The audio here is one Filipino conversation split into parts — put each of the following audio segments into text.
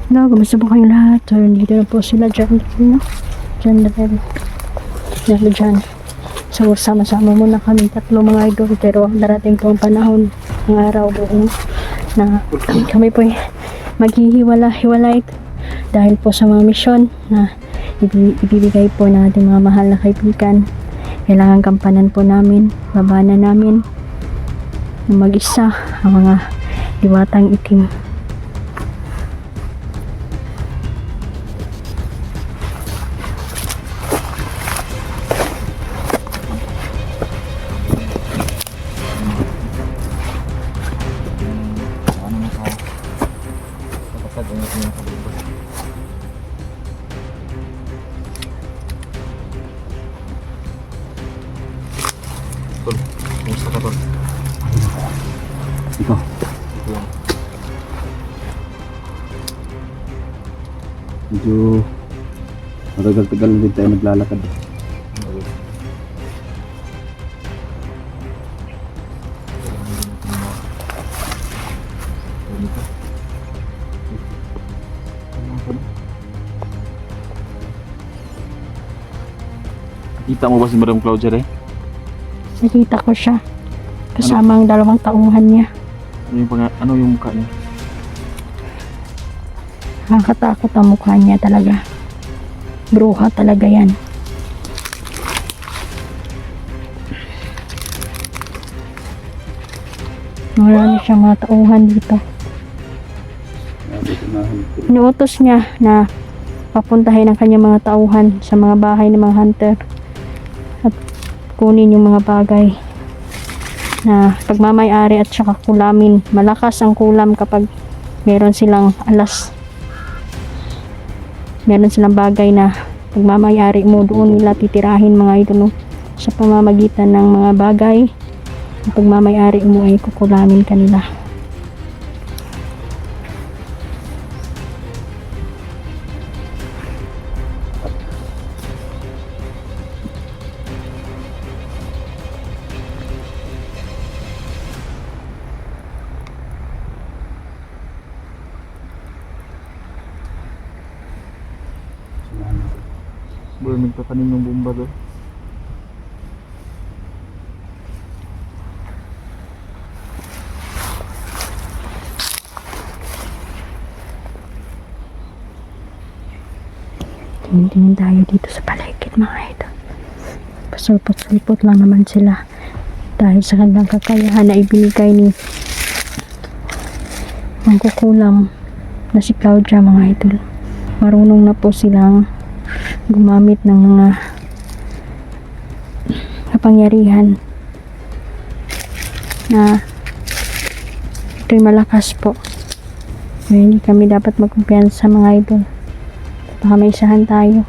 No, kumusta po kayong lahat? So, dito na po sila dyan. No? Dyan na rin. Dyan. So, sama-sama muna kami tatlo mga idol. Pero darating po ang panahon ng araw doon na kami po maghihiwalay dahil po sa mga misyon na ibibigay po ng ating mga mahal na kaibigan. Kailangan kampanan po namin, babanan namin na mag-isa ang mga diwatang itim. Tol, kumusta ka, Tol? Ito. Ito lang. Medyo matagal-tagal na din tayo naglalakad. Kita mo ba si Madam Claudia rin? Nakita ko siya kasama ang 2 tauhan niya. Ano yung mukha niya? Nakakatakot ang mukha niya talaga. Bruha talaga yan. Marami siyang mga tauhan dito. Inuutos niya na papuntahin ang kanyang mga tauhan sa mga bahay ng mga hunter at kunin yung mga bagay na pagmamay-ari at saka kulamin. Malakas ang kulam kapag meron silang alas, meron silang bagay na pagmamay-ari mo, doon nila titirahin mga idolo. Sa pamamagitan ng mga bagay na pagmamay-ari mo ay kukulamin kanila. Boy, nagtatanim yung bomba doon. Tingin tayo dito sa paligid mga idol. Pasulpot-sulpot lang naman sila dahil sa kanilang kakayahan na ibinigay ni ang kukulam na si Claudia mga idol. Marunong na po silang gumamit ng mga kapangyarihan na ito'y malakas po. Kaya hindi kami dapat magkumpiyansa mga idol. Baka may isahan tayo.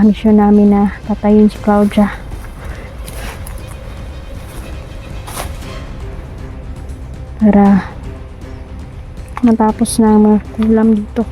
Misyon namin na patayin si Claudia. Para matapos na ang mga kulam dito.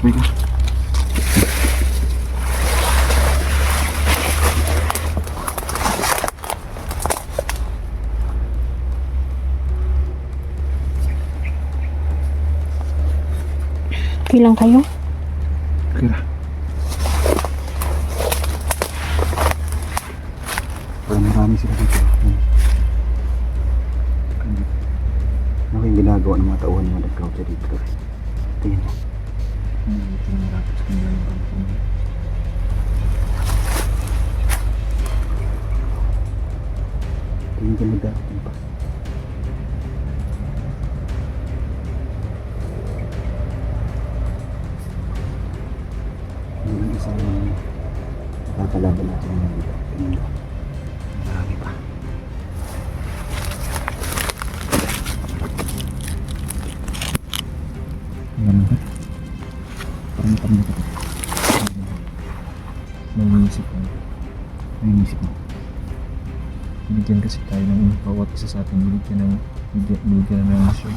Mika. Okay lang kayo? Kira. Parang marami sila dito. Ano yung ginagawa ng mga tauhan ng mga nag-clouds dito? Tingin mo. Ito na malapit sa kanila ng kampung. Tingin ka nagdating pa. Yun ang isang nakakalaban natin ng dito. Tingin mo. Marami pa. Ganun ba? Parang kami na may iniisip ko. Ano yung isip mo? Binigyan kasi tayo ng bawat isa sa atin. Binigyan na ng mission.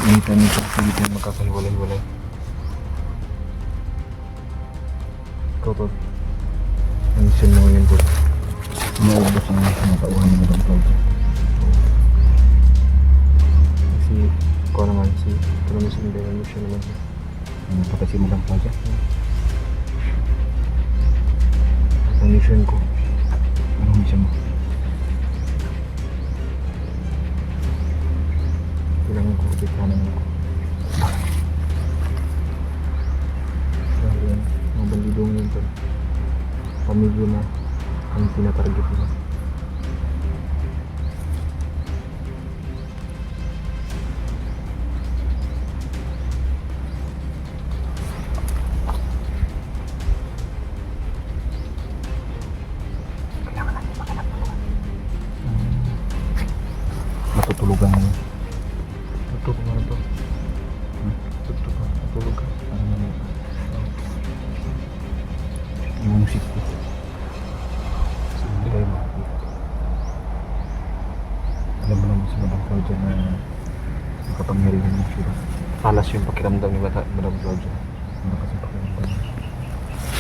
Anytime nito, hindi tayo magkakahiwalay-walay. Ikaw to. Ang mission mo ngayon, bro. Naubos ang mga tauhan ng mga clouds. Kasi, ikaw naman, ito naman sa mga mission naman. Ano pa kasi Madam Claudia? At ang mission ko, Anong mission mo? kailangan ko kapitanan ako. Dahil yan, mga bandidong yun to. Pamilya na ang tinatarget nila. Kailangan natin makinap mo. Matutulugan mo. Tutulog ka na to. Tutulog ka. Tutulog ka. Yung musik ko. Ilay mo. Alam mo naman sa Madam Claudia na makapangyarihan mo siya. Alas yung pakiramdam ni Madam Claudia. Ano kasi pakiramdam.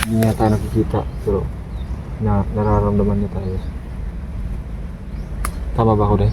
Hindi niya tayo nakikita, pero nararamdaman niya tayo. Tama ba ako, Day?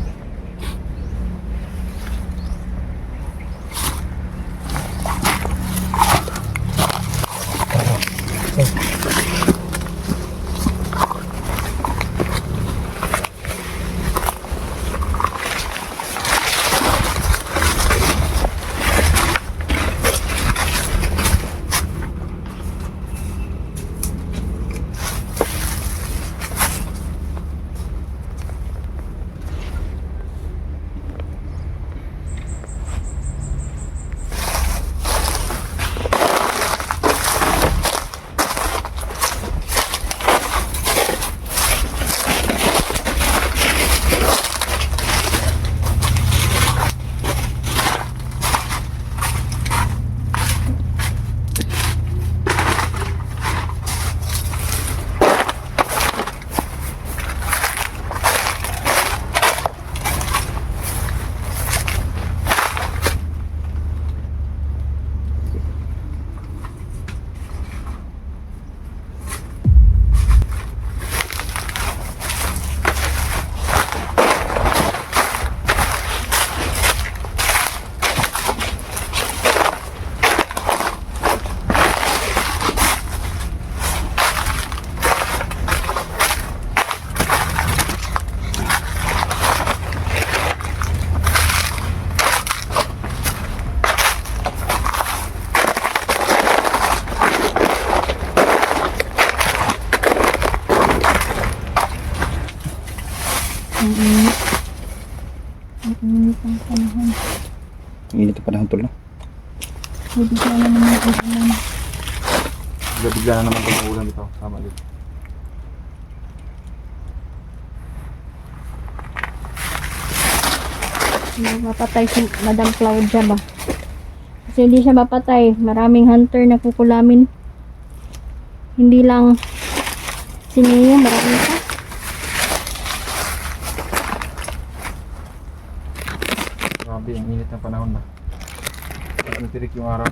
Ang init. Ang init ang panahon. Init pa panahon tol na. Pwede ka na naman ulan. Bigla na naman itong ulan dito. Tama dito. Mapatay si Madam Claudia ba? Kasi hindi siya mapatay. Maraming hunter na kukulamin. Hindi lang si Neo, marami pa. Grabe, ang init ng panahon ba? Natirik yung araw.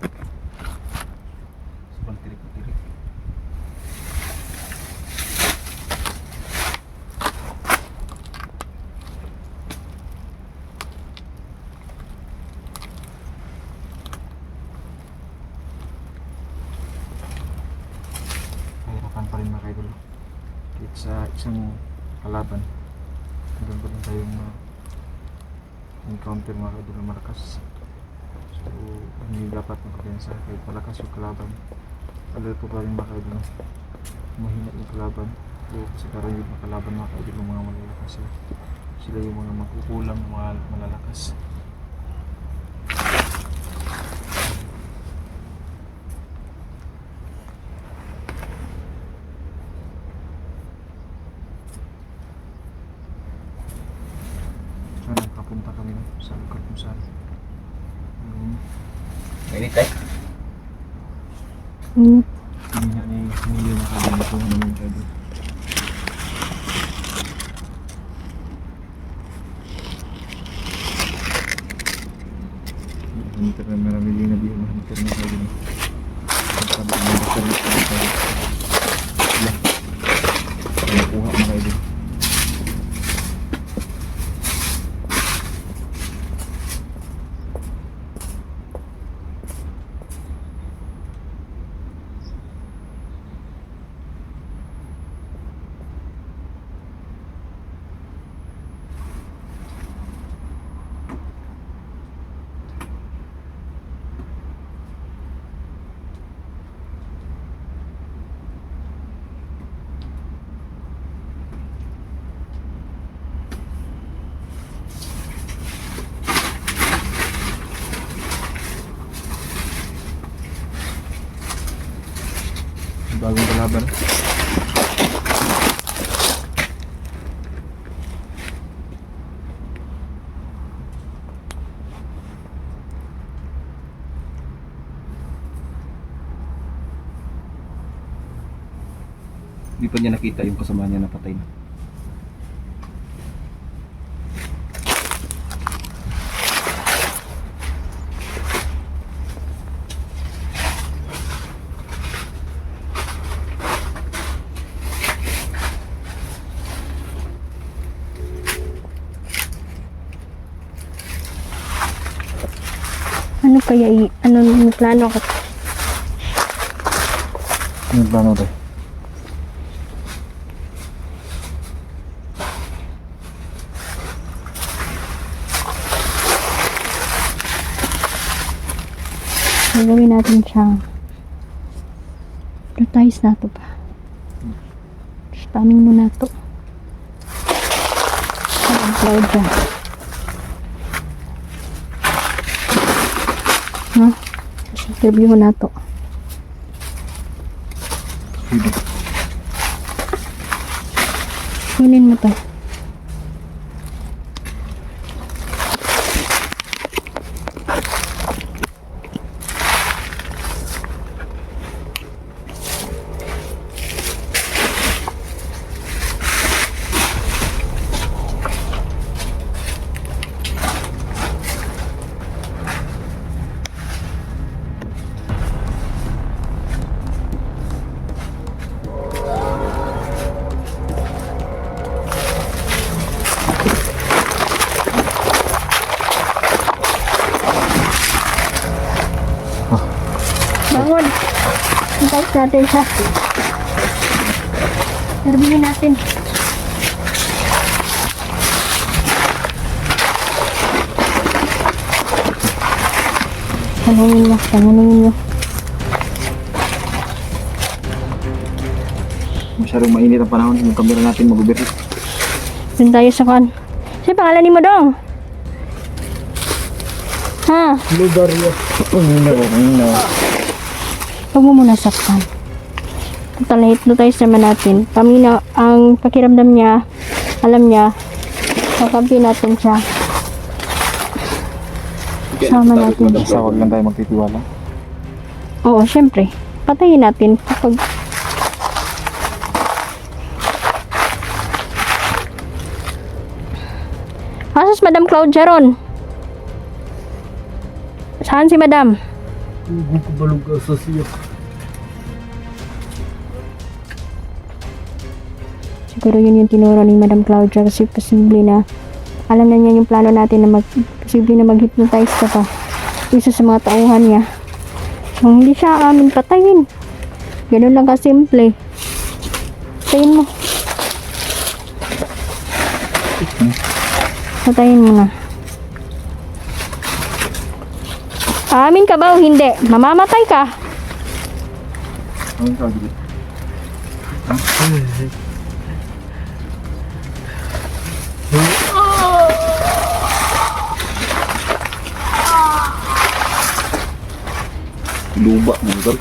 rin mga idol. Kahit sa isang kalaban, meron pa rin tayong encounter mga idol na malakas. So hindi dapat magkapensa kahit malakas yung kalaban. Alerto pa rin mga idol, mahina yung kalaban. So kasi karoon yung kalaban mga idol ng mga malalakas sila. Sila yung mga magkukulang, mga malalakas. Sana nakapunta kami sa lugar kung saan Mainit tayo. hindi nga ni Julio nakagawa ko naman tayo. Hunter na marami din na biyo hunter na tayo. Sabi ko na sa tayo. Nakuha mo kayo din. Bagong kalaban. Hindi pa niya nakita yung kasama niya na patay na. Ano kaya ano yung plano ko? Yung plano tayo. Gagawin natin siyang advertise na to pa. Spamming mo na to. Upload dyan. No? Interview mo na to. Sige. Kunin mo to. Bangon. Invite natin siya. Interviewin natin. Tanungin mo. Masyadong mainit ang panahon. Yung kamera natin mag-uberi. Dun tayo sa kan. Sige, pangalanin mo dong. Ha? Lugar yun. Kanina. Huwag mo muna saktan. Hypnotize naman natin. Pamina ang pakiramdam niya, alam niya, kakampi natin siya. Sama natin siya. Basta huwag lang tayo magtitiwala. Oo, syempre. Patayin natin kapag Asos Madam Claudia ron? Saan si Madam? Huwag ko balog sa siya. Siguro yun yung tinuro ni Madam Claudia kasi posible na alam na niya yung plano natin na posible na mag-hypnotize ka pa. Isa sa mga tauhan niya. Kung hindi siya amin patayin. Ganun lang kasimple. Patayin mo. Patayin mo na. Aamin ka ba o hindi? Mamamatay ka. Ang tawag dito. Luba mo, girl.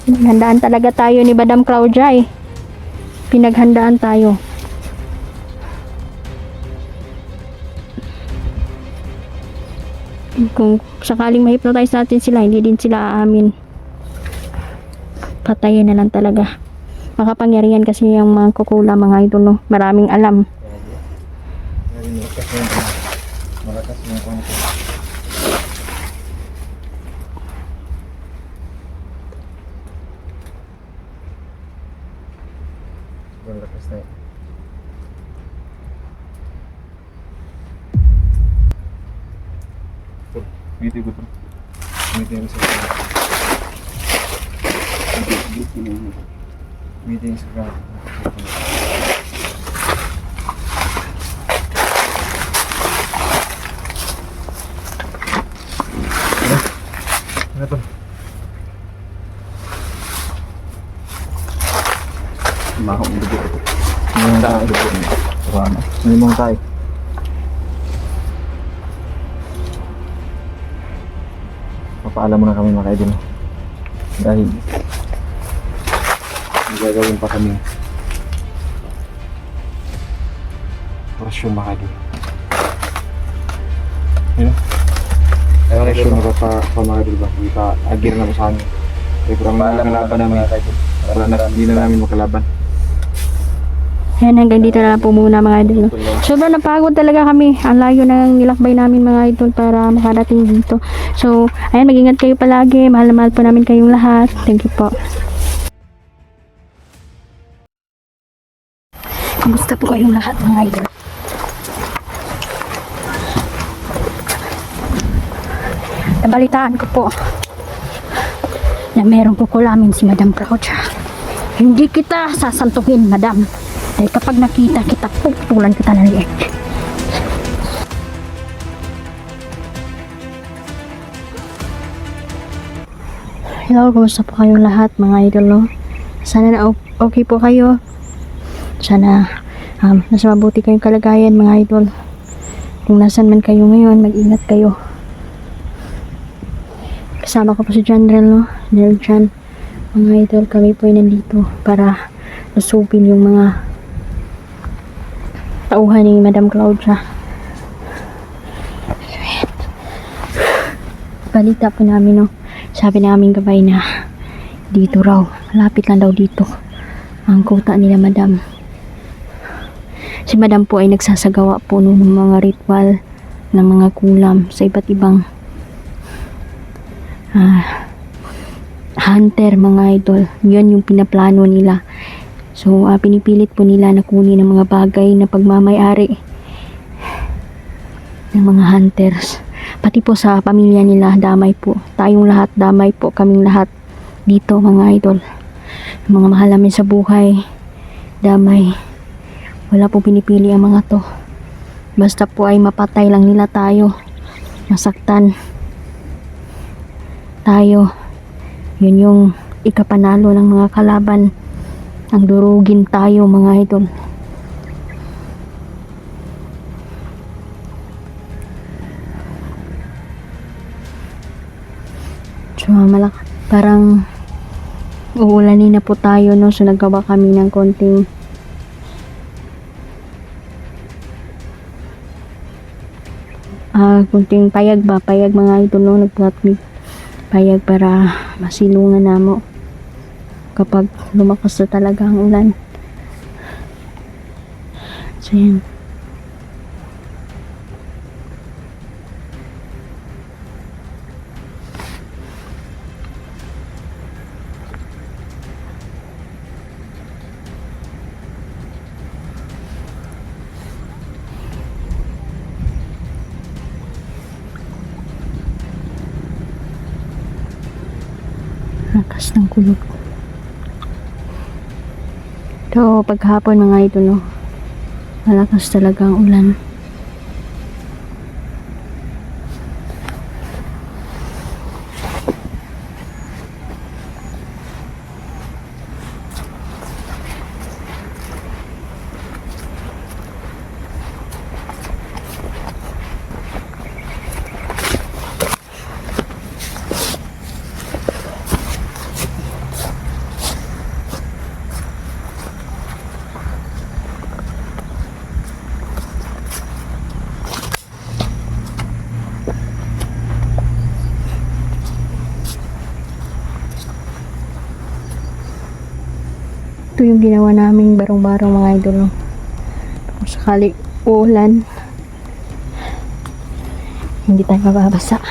Pinaghandaan talaga tayo ni Madam Claudia eh. Pinaghandaan tayo. Kung sakaling ma-hypnotize natin sila, hindi din sila aamin. Patayin na lang talaga. Makapangyarihan kasi yung mga kukula, mga idol, no? Maraming alam. Malakas yung konti. Malakas na yun. Ngiti ko to. Ngiti ko sa kanya. Ngiti ko sa kanya. Ano to? Mahong dugo. Ano tayo? Ano? Ano mong tayo? Papaalam muna kami mga idol. Dahil may gagawin pa kami. Operasyon mga idol. Yun. Operasyon na pa mga idol ba? Hindi pa agir na sa amin. Kaya parang nakakalaban namin. Wala na, hindi na namin makalaban. Ayan, hanggang dito na lang po muna mga idol, no? Sobrang napagod talaga kami. Ang layo ng nilakbay namin mga idol para makarating dito. So, ayan, mag-ingat kayo palagi. Mahal na mahal po namin kayong lahat. Thank you po. Kumusta po kayong lahat mga idol? Nabalitaan ko po na merong kukulamin si Madam Claudia. Hindi kita sasantuhin, Madam. Dahil kapag nakita kita, pupulan kita ng liit. Hello, kumusta po kayong lahat mga idol, no? Sana na okay po kayo. Sana nasa mabuti kayong kalagayan mga idol. Kung nasan man kayo ngayon, mag-ingat kayo. Kasama ko po si General, no? General Jan. Mga idol, kami po ay nandito para nasupin yung mga tauhan ni Madam Claudia. Balita po namin, no? Sabi namin gabay na dito raw, malapit lang daw dito ang kuta nila Madam. Si Madam po ay nagsasagawa po ng mga ritual ng mga kulam sa iba't ibang hunter mga idol. Yun yung pinaplano nila. So, pinipilit po nila na kunin ng mga bagay na pagmamayari ng mga hunters. Pati po sa pamilya nila, damay po. Tayong lahat, damay po kaming lahat dito mga idol. Yung mga mahal namin sa buhay, damay. Wala po pinipili ang mga to. Basta po ay mapatay lang nila tayo. Masaktan tayo. Yun yung ikapanalo ng mga kalaban. Ang durugin tayo mga idol. So parang uulanin na po tayo, no? So naggawa kami ng konting payag ba? Payag mga idol, no? Payag para masilungan na mo kapag lumakas na talaga ang ulan. So yan. Lakas ng kulog. Pero paghapon mga idol, no, malakas talaga ang ulan. Ito yung ginawa naming barong-barong mga idol, no. Kung sakali uulan, hindi tayo mababasa.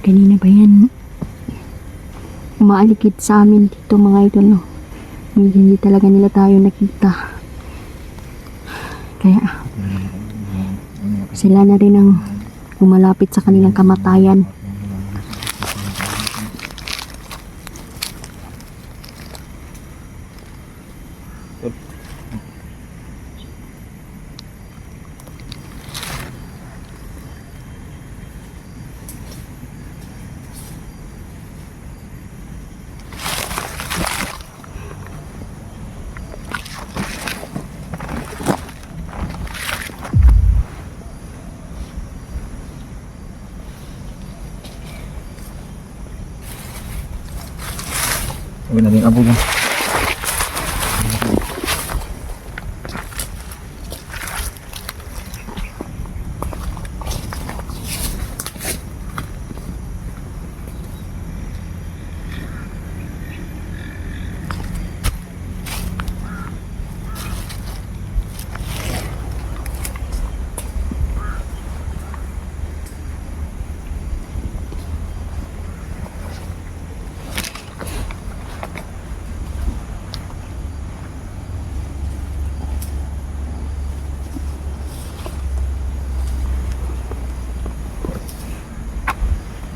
Kanina ba yan? Umaalikid sa amin dito mga idol, no? Hindi talaga nila tayo nakita. Kaya sila na rin ang lumalapit sa kanilang kamatayan. Huwag na rin abog yan.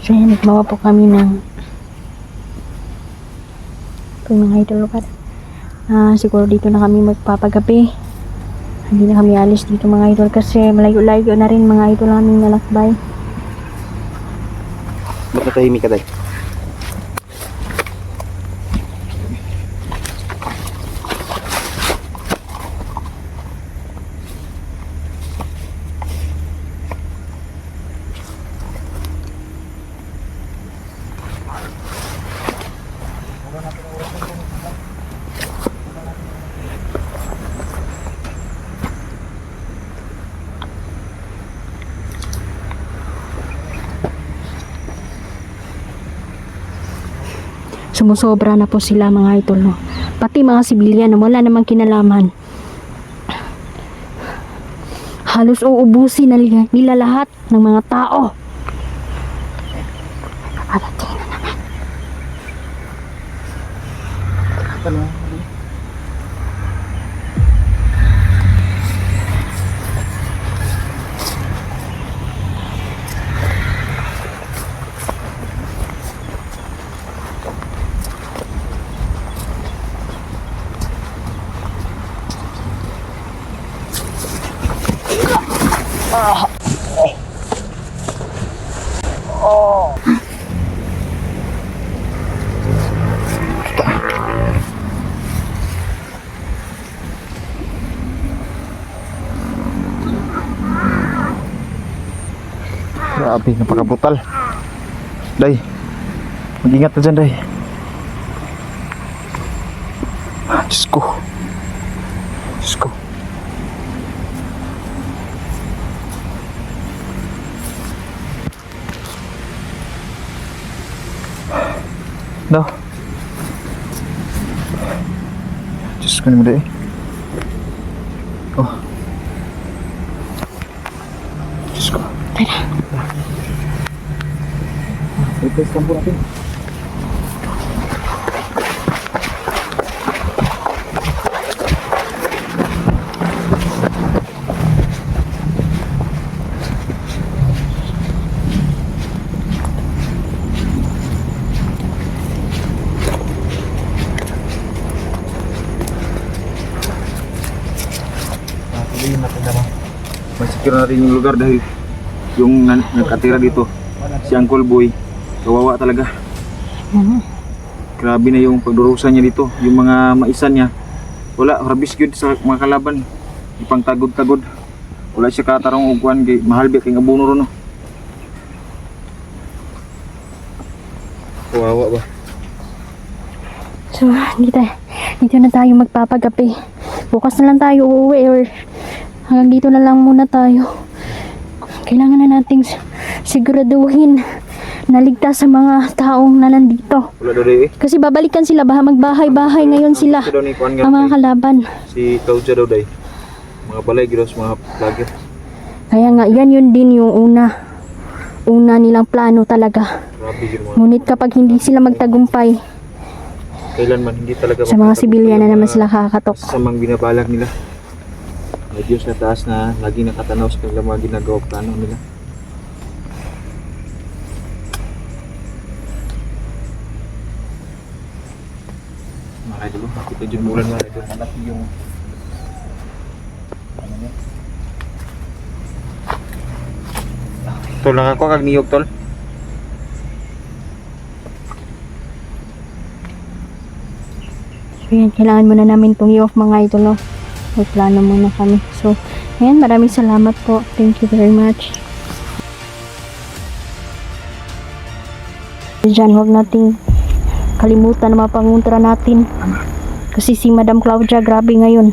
So yan, nagmawa po kami ng ito yung mga idol lugar. Siguro dito na kami magpapagabi. Hindi na kami alis dito mga idol kasi malayo-layo na rin mga idol naming nalakbay. Bakit tahimik ka, Day? Sumusobra na po sila mga idol, no? Pati mga sibilyan na wala namang kinalaman. Halos uubusin na nila lahat ng mga tao. Parating na naman. Grabe, napaka-brutal. Day, mag-ingat na dyan, Day. Diyos ko. Diyos ko. No. Diyos ko naman, Day. Oh. Diyos ko. Ipas kampo natin. Pilihin natin naman. Masecure natin yung lugar dahil yung nakatira dito, si Uncle Boy, kawawa talaga. Grabe na yung pagdurusa niya dito. Yung mga maisan niya, wala, rabis good sa mga kalaban. Ipang tagod-tagod. Wala siya katarong ugwan, kay mahal ba kay ngabuno ron, no? Kawawa ba? So, dito na tayo magpapagabi. Bukas na lang tayo uuwi or hanggang dito na lang muna tayo. Kailangan na nating siguraduhin na ligtas sa mga taong na nandito. Wala daw day eh. Kasi babalikan sila, magbahay-bahay ngayon sila. Si daw ni kuan nga, Ang mga kalaban. si Claudia daw day. Mga balay giros mga vlogger. Kaya nga, yan yun din yung una nilang plano talaga. Grabe yun mga. Ngunit kapag hindi sila magtagumpay, Kailanman hindi talaga sa mga sibilyan na naman sila kakatok. sa mga binabalak nila. May Diyos na taas na lagi nakatanaw sa kanilang mga ginagawa plano nila. Mga idol, makita dyan mulan mga idol. Anak yung ano niya? Tol, nakako kag niyog tol. So yan, kailangan muna namin itong i-off mga idol, no? May plano muna kami. So, ayan, maraming salamat po. Thank you very much. Diyan, huwag nating kalimutan na mapanguntra natin. Kasi si Madam Claudia, grabe ngayon.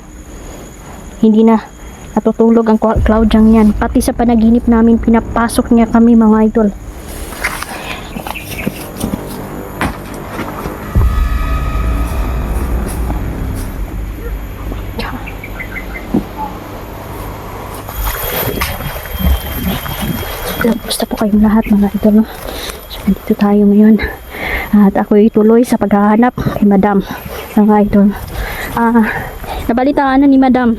Hindi na natutulog ang Claudia niyan. Pati sa panaginip namin, pinapasok niya kami mga idol. Basta po kayong lahat mga idol, no? So, dito tayo ngayon. At ako ituloy sa paghahanap kay Madam mga idol. Nabalitaan na ni Madam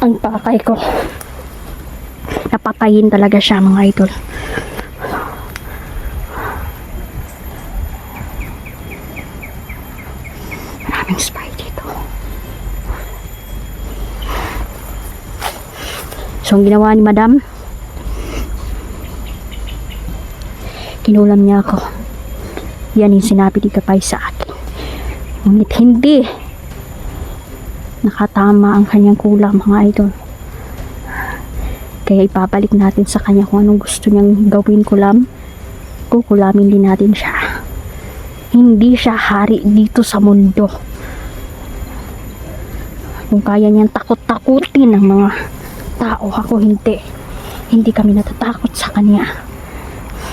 ang pakay ko. Napatayin talaga siya mga idol. Maraming spy dito. So ang ginawa ni Madam, kinulam niya ako. Yan yung sinabi ni Kapay sa akin. Ngunit hindi nakatama ang kanyang kulam mga idol. Kaya ipabalik natin sa kanya kung anong gusto niyang gawin kulam. Kukulamin din natin siya. Hindi siya hari dito sa mundo. Kung kaya niyang takot-takutin ng mga tao, ako hindi. Hindi kami natatakot sa kanya.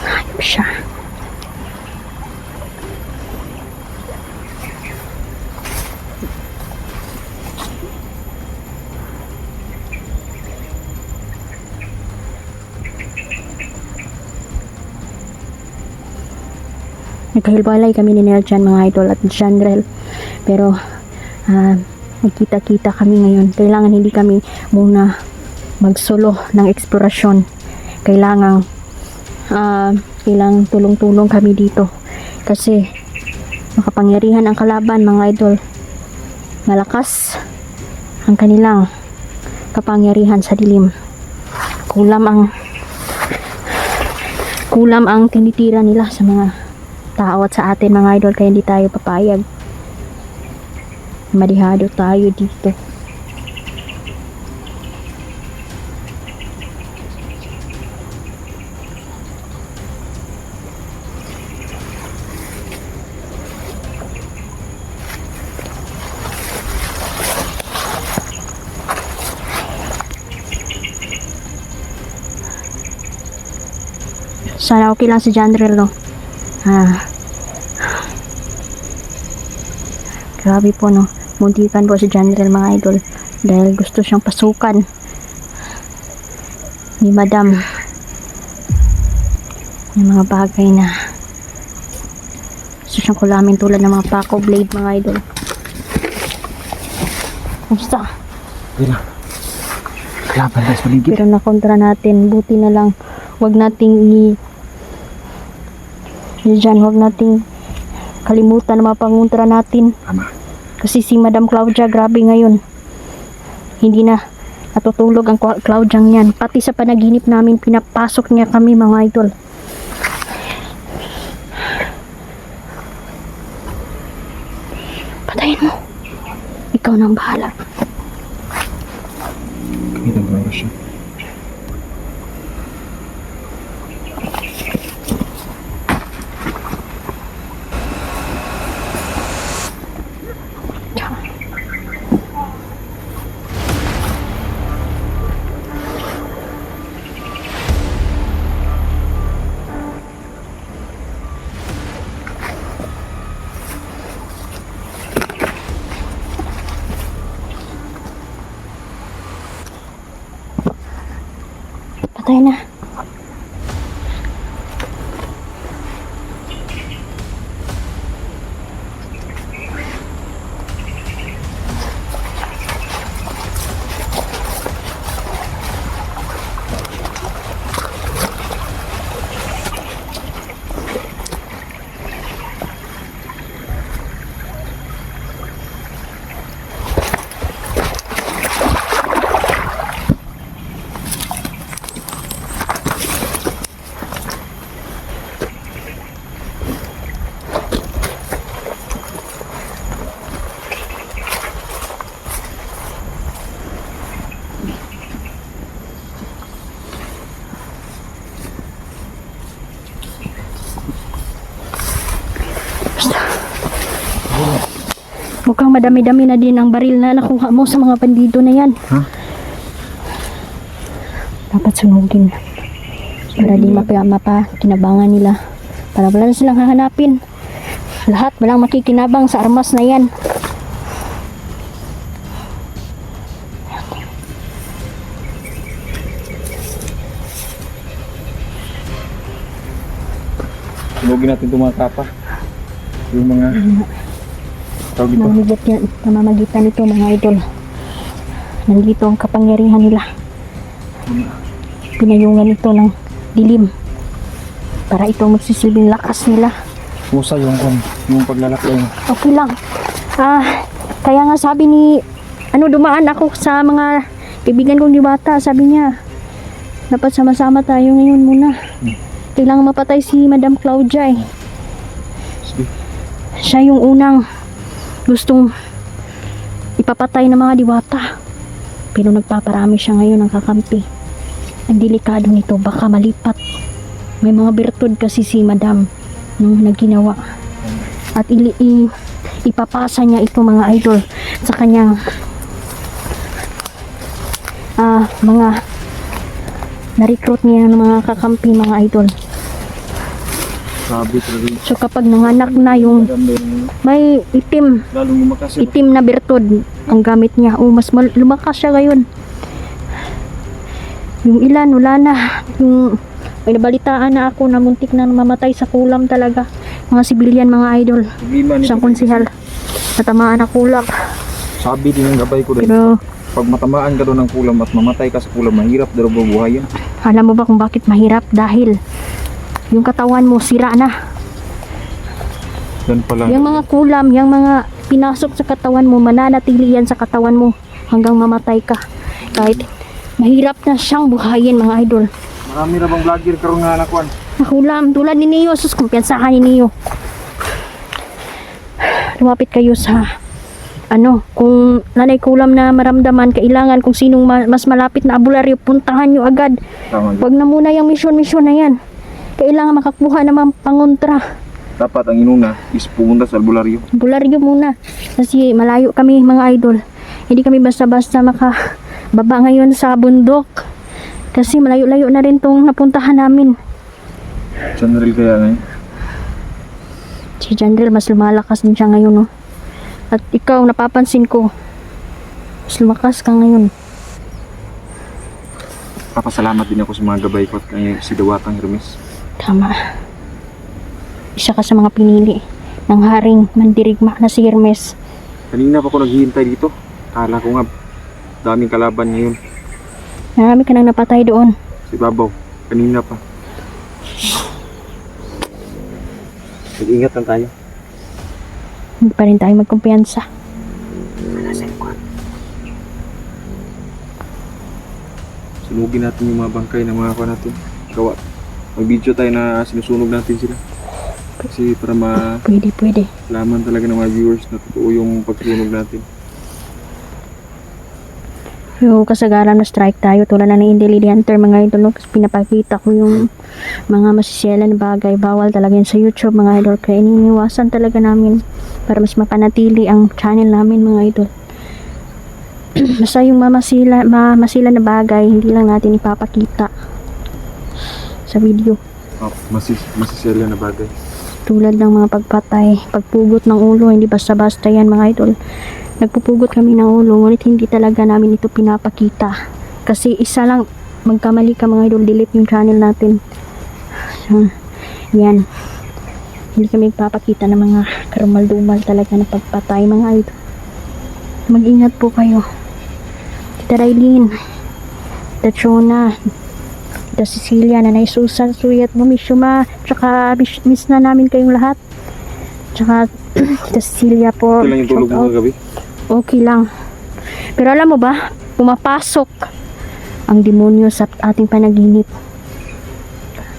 Hayop siya. nagkahiwalay kami ni Neljan mga idol at Janrel. Pero magkita-kita kami ngayon. Kailangan hindi kami muna magsolo ng eksplorasyon. Kailangan tulong-tulong kami dito. Kasi makapangyarihan ang kalaban mga idol. Malakas ang kanilang kapangyarihan sa dilim. Kulam ang tinitira nila sa mga tao at sa atin mga idol, kaya hindi tayo papayag. Madihado tayo dito. Sana okay lang si Janrel, no? Grabe po, no? Muntikan po si Janrel mga idol dahil gusto siyang pasukan ni Madam yung mga bagay na gusto siyang kulamin tulad ng mga Paco Blade mga idol. Kumusta? Wala. Laban tayo sa paligid. Pero nakontra natin, buti na lang wag nating wag nating kalimutan na mapanguntra natin. Tama. Kasi si Madam Claudia, grabe ngayon. Hindi na natutulog ang Claudia niyan. Pati sa panaginip namin, pinapasok niya kami mga idol. Patayin mo. Ikaw nang bahala. Kamitan ko na siya. Patay na. Mukhang madami-dami na din ang baril na nakuha mo sa mga bandido na yan. Ha? Dapat sunugin. Para di kinabangan nila. Para wala na silang hahanapin. Lahat walang makikinabang sa armas na yan. Sunugin natin itong mga kapa. Yung mga tawag ito. Namamagitan nito mga idol. Nandito ang kapangyarihan nila. Pinayungan ito ng dilim. Para ito magsisilbing lakas nila. Musa yung paglalakay mo. Okay lang. Kaya nga sabi ni dumaan ako sa mga kaibigan kong diwata. Sabi niya, dapat sama-sama tayo ngayon muna. Kailangan mapatay si Madam Claudia eh. Sige. Siya yung unang gustong ipapatay ng mga diwata. Pero nagpaparami siya ngayon ng kakampi. Ang delikado nito, baka malipat. May mga birtud kasi si Madam nung nagginawa. At ipapasa niya ito mga idol sa kanyang mga na-recruit niya ng mga kakampi mga idol. Sabi talaga. So kapag nanganak na yung may itim Lalong lumakas yun. na birtud ang gamit niya, mas lumakas siya ngayon. Yung ilan wala na, yung may nabalitaan na ako na muntik na mamatay sa kulam talaga Mga sibilyan, mga idol. Problema nito, Isang konsihal. Natamaan na kulak. sabi din ng gabay ko rin, Pero pag matamaan ka doon ng kulam at mamatay ka sa kulam, mahirap daw bubuhayin. alam mo ba kung bakit mahirap? Dahil yung katawan mo sira na. Yan pala. Yung mga kulam, yung mga pinasok sa katawan mo, mananatili yan sa katawan mo hanggang mamatay ka. Kahit mahirap na siyang buhayin, mga idol. Marami na bang vlogger karon nga nakuan? Nakulam, tulad ni Neo, sus, kumpiyansahan ni Neo. Lumapit kayo sa kung nanay kulam na maramdaman, kailangan kung sinong mas malapit na albularyo, puntahan nyo agad. Tama yun. Wag na muna yung mission na yan. Kailangan makakuha naman pangontra. Dapat ang inuna is pumunta sa albularyo. Albularyo muna. Kasi malayo kami, mga idol. Hindi kami basta-basta makababa ngayon sa bundok. Kasi malayo-layo na rin tong napuntahan namin. General kaya ngayon. Si Jandrel, mas lumalakas din siya ngayon, no? At ikaw, napapansin ko, mas lumakas ka ngayon. Papasalamat din ako sa mga gabay ko at kay si Dawatang Hermes. Tama. Isa ka sa mga pinili ng haring mandirigma na si Hermes. Kanina pa ako naghihintay dito. Kala ko nga daming kalaban ngayon. Marami ka nang napatay doon. Si Babaw, kanina pa. Mag-ingat lang tayo. Hindi pa rin tayo magkumpiyansa. Sunugin natin yung mga bangkay ng mga kuha natin. Gawa. Mag-video tayo na sinusunog natin sila. Kasi para Pwede. malaman talaga ng mga viewers na totoo yung pagsunog natin. Yung kasagaran na strike tayo tulad na ng Indelili Hunter, mga idol, no? Kasi pinapakita ko yung mga masisyalan na bagay. Bawal talaga yun sa YouTube, mga idol. Kaya iniiwasan talaga namin para mas mapanatili ang channel namin, mga idol. Basta yung masila na bagay, hindi lang natin ipapakita sa video. Oh, masisela na bagay. Tulad ng mga pagpatay, pagpugot ng ulo, hindi basta-basta yan, mga idol. Nagpupugot kami ng ulo, ngunit hindi talaga namin ito pinapakita. Kasi isa lang, magkamali ka, mga idol, delete yung channel natin. So, yan. Hindi kami magpapakita ng mga karumal-dumal talaga na pagpatay, mga idol. Mag-ingat po kayo. Tita Raylene, Tita Chona, Tita Cecilia, Nanay Susan, Suyat mo, Miss Yuma, tsaka miss na namin kayong lahat. Tsaka Tita Cecilia po. Okay lang yung tulog mo kagabi? Okay lang. Pero alam mo ba, pumapasok ang demonyo sa ating panaginip.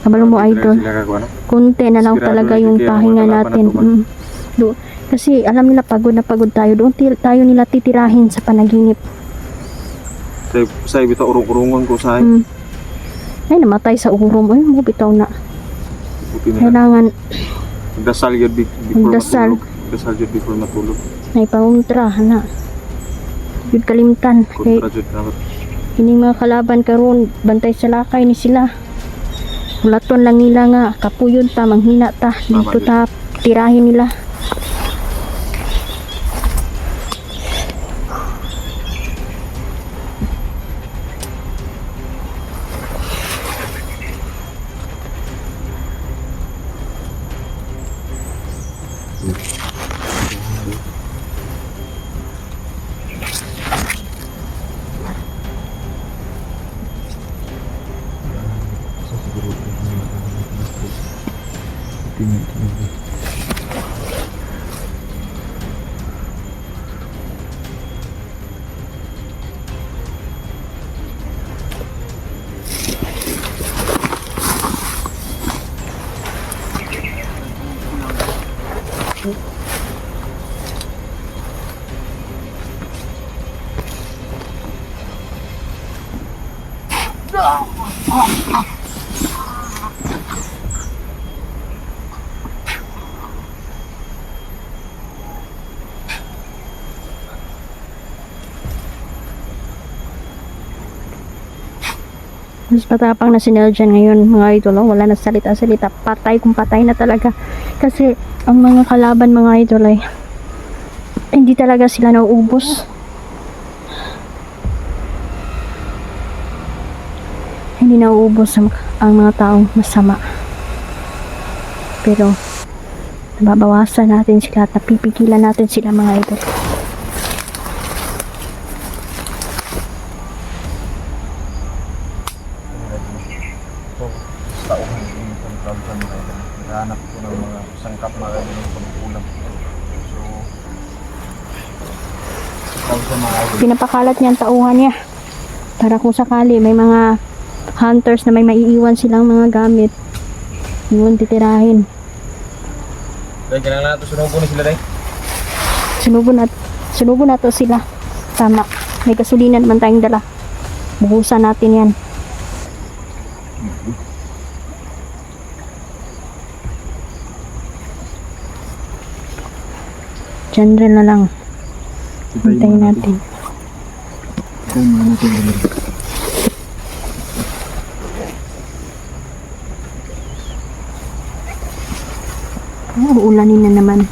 Kabalo mo, idol. Sila kakuha, no? Kunti na lang Sigurado talaga na yung hindi kaya pahinga makalaban natin. na tuman. Kasi alam nila pagod na pagod tayo. Doon tayo nila titirahin sa panaginip. Sa ibita urong-urungan ko sa Ay, namatay sa urom. Ay, bitaw na. buti na lang. Kailangan Magdasal yun before Magdasal. matulog. Magdasal yun before matulog. may panguntra na. Yun kalimtan. Kay Kontra dyan dapat. ini mga kalaban karon bantay sa lakay ni sila. Ulaton lang nila nga kapuyon ta, manghina ta. Dito ta tirahin nila. Mas patapang na si Neljan ngayon, mga idol. Wala na salita-salita. Patay kung patay na talaga. Kasi ang mga kalaban, mga idol, ay hindi talaga sila nauubos. Hindi nauubos ang mga taong masama. Pero Nababawasan natin sila at napipigilan natin sila mga idol. So, tauhan yung pangkalutan mga idol. Naghahanap ko ng mga sangkap mga idol ng pangkulam. So, tauhan mga idol. Pinapakalat niya ang tauhan niya. Para kung sakali may mga hunters na may maiiwan silang mga gamit, yun titirahin. Dahil kailangan natin sunugo na sila dahil. Sunubo na to sila. Tama. May gasolina naman tayong dala. Buhusan natin yan. Diyan na lang. Hintayin natin. Hintayin muna natin dali. Uulanin na naman.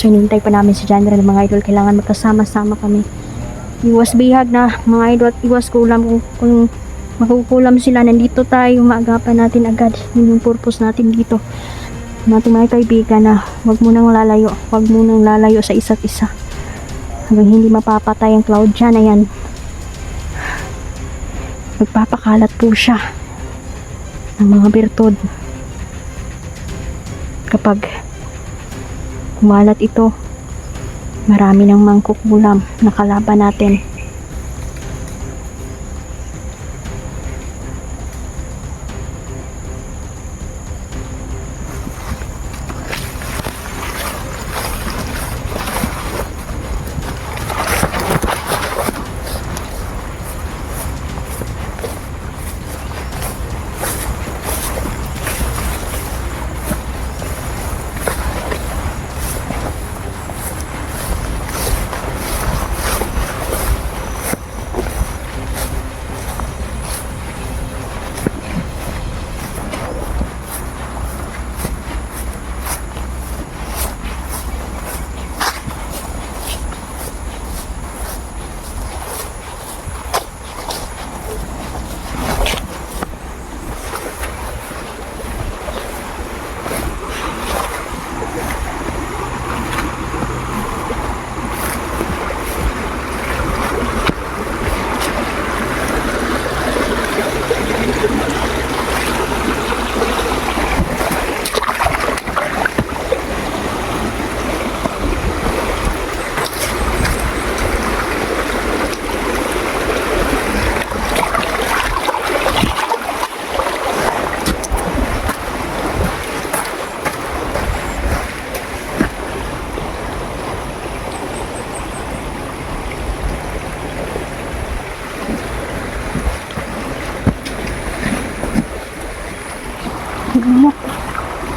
So, hinihintay pa namin si Genre ng mga idol. Kailangan magkasama-sama kami. Iwas bihag na mga idol at iwas kulam. Kung makukulam sila, nandito tayo. Maagapan natin agad. Yun yung purpose natin dito. Natin mga kaibigan na huwag munang lalayo. Huwag munang lalayo sa isa't isa. Hanggang hindi mapapatay ang cloud dyan. Ayan. Magpapakalat po siya ng mga birtod. Kapag kumalat ito, marami ng mangkukulam na kalaban natin.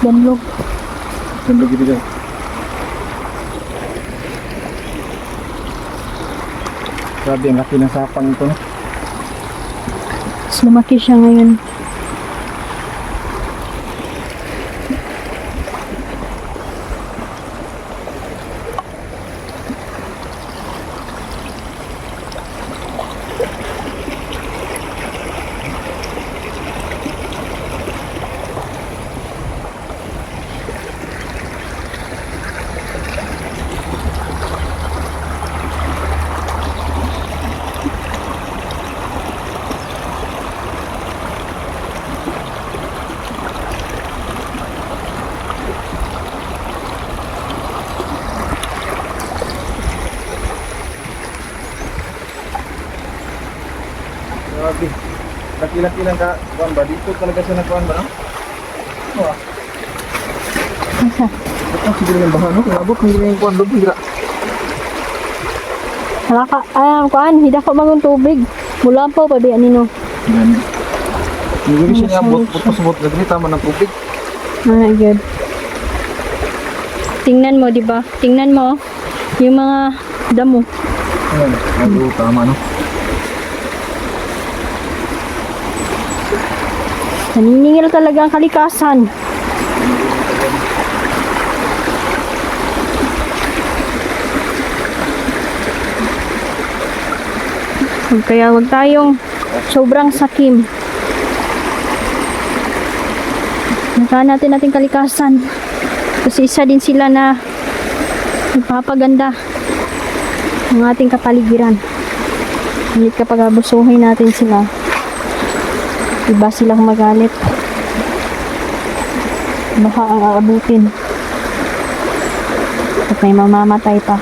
Danlog. Tundog gitu kan. Grabe ang laki ng sapang ito, no? Mas lumaki siya ngayon. ilang ka, kuan ba? Dito talaga siya nagkuan ba, no? Oo. Asa? Ito, siguro yung baha, no? Kung abot, hindi yung kuan, lubog, gira. Kuan, hindi ako magong tubig. Mula po pa diyan nino. Yan. Hindi siya niabot, putos-bot, nagli, tama ng tubig. Good. Tingnan mo, di ba? Tingnan mo, yung mga damo. Ayan, ay, tama, no? Naniningil talaga ang kalikasan. Kaya wag tayong sobrang sakim. Nakaan natin ating kalikasan. Kasi isa din sila na nagpapaganda ng ating kapaligiran. Hindi kapag abusuhin natin sila, iba silang magalit. Baka ang aabutin. At may mamamatay pa.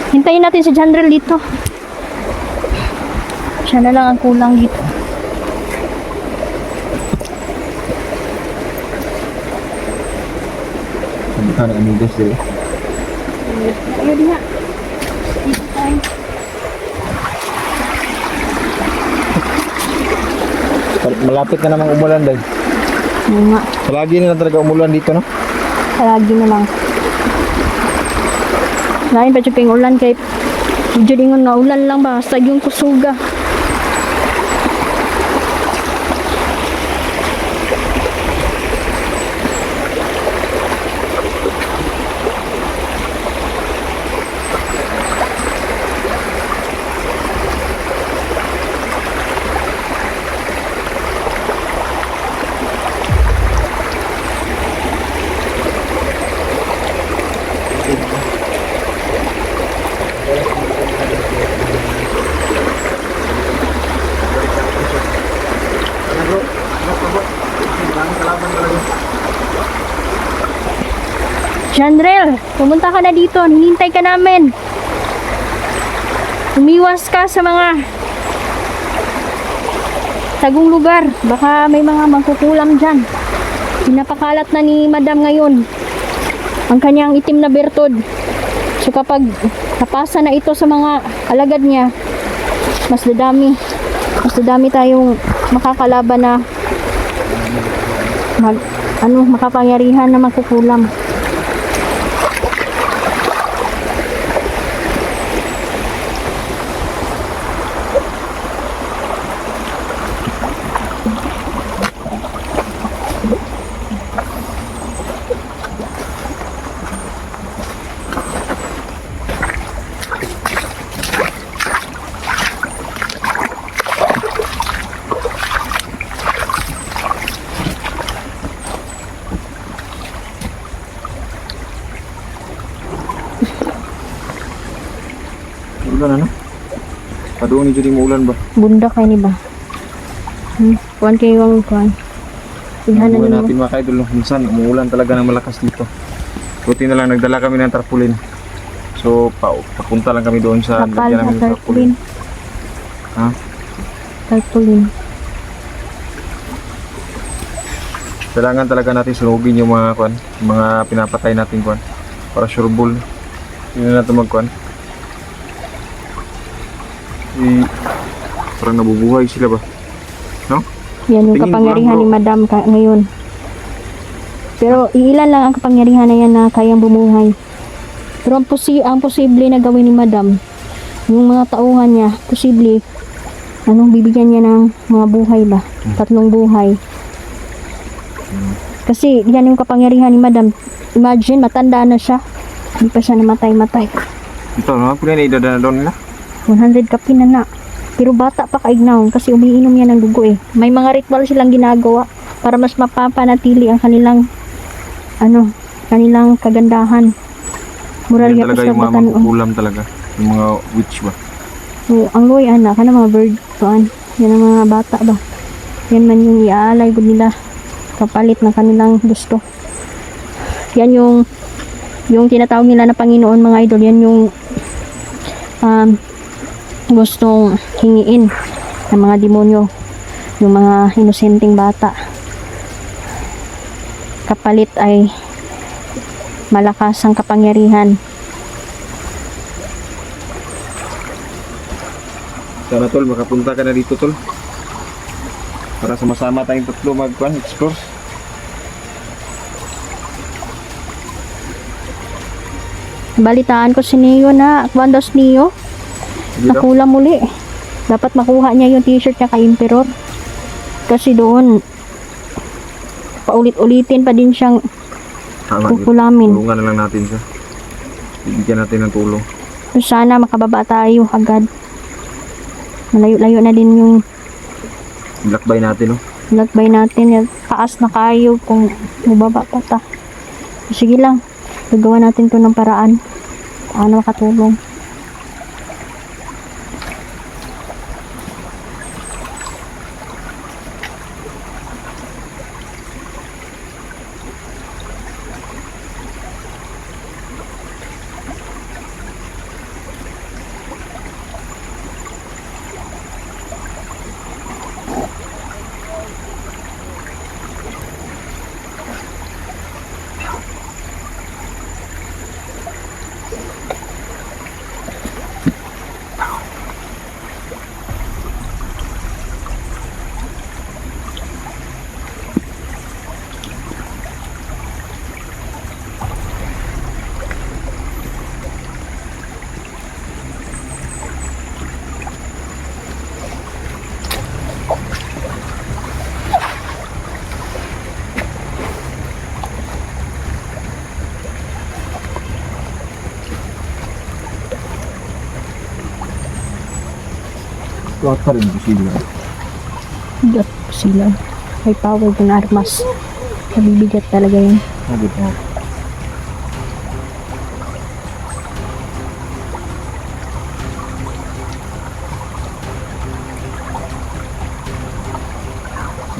Hintayin natin si Jandrel dito. Siya na lang ang kulang dito. Ano amigas dito? Ayun nga. Dito tayo. Malapit na namang umulan dahil. Ayun nga. Palagi na lang talaga umulan dito, no? Palagi na lang. Lain pa chuping ulan kay medyo dingon nga ulan lang ba. Basta yung kusuga. Jandrel, pumunta ka na dito. Hinintay ka namin. Umiwas ka sa mga tagong lugar. Baka may mga mangkukulam dyan. Pinapakalat na ni Madam ngayon ang kanyang itim na bertod. So kapag napasa na ito sa mga alagad niya, mas dadami tayong makakalaban na makapangyarihan na mangkukulam. Ulan, ano? Padoon ni jadi ulan ba? Bunda kayo ni ba? Kuhan kayo ang kuhan. Ilhanan Buwan nyo. natin mga kaidol, no? Minsan umuulan talaga ng malakas dito. Buti na lang nagdala kami ng tarpaulin. So papunta lang kami doon sa Kapal lagyan sa namin ng tarpaulin. Ha? Tarpaulin. Kailangan talaga natin sunugin yung mga kuan, mga pinapatay natin kuan para sureball. Hindi na natin magkuan. Parang nabubuhay sila ba? No? Yan yung Tingin ko kapangyarihan lang, ni bro. Madam ngayon. Pero ilan lang ang kapangyarihan na yan na kayang bumuhay. Pero ang posible na gawin ni Madam, yung mga tauhan niya, posible, bibigyan niya ng mga buhay ba? 3 buhay. Kasi yan yung kapangyarihan ni Madam. Imagine, matanda na siya. Hindi pa siya namatay-matay. Ito, no? Pwede na idadala doon nila. 100 kapi na na. Pero bata pa kaignaw kasi umiinom yan ng dugo eh. May mga ritual silang ginagawa para mas mapapanatili ang kanilang kanilang kagandahan. Mural Yan ya talaga yung mga magkukulam talaga. Yung mga witch ba? So, ang loy anak, mga bird kuan. Yan ang mga bata ba. Yan man yung iaalay gud nila kapalit ng kanilang gusto. Yan yung tinatawag nila na Panginoon mga idol. Yan yung gustong hingiin ng mga demonyo, yung mga inosenteng bata. Kapalit ay malakas ang kapangyarihan. Sana tol, makapunta ka na dito tol. Para sama-sama tayong tatlo mag-explore. Balitaan ko si Neo na Kwandos Neo nakulam muli. Dapat makuha niya yung t-shirt niya kay Emperor. Kasi doon paulit-ulitin pa din siyang kukulamin. Tulungan na lang natin siya. Bibigyan natin ng tulong. So, sana makababa tayo agad. Malayo-layo na din yung Lakbay natin, no? lakbay natin. Taas na kayo kung bubaba pa ta. Sige lang. Gagawa natin to ng paraan. Paano makatulong. Lahat pa rin sila. Bigat sila. May power ng armas. Mabibigat talaga yun. Nagit mo.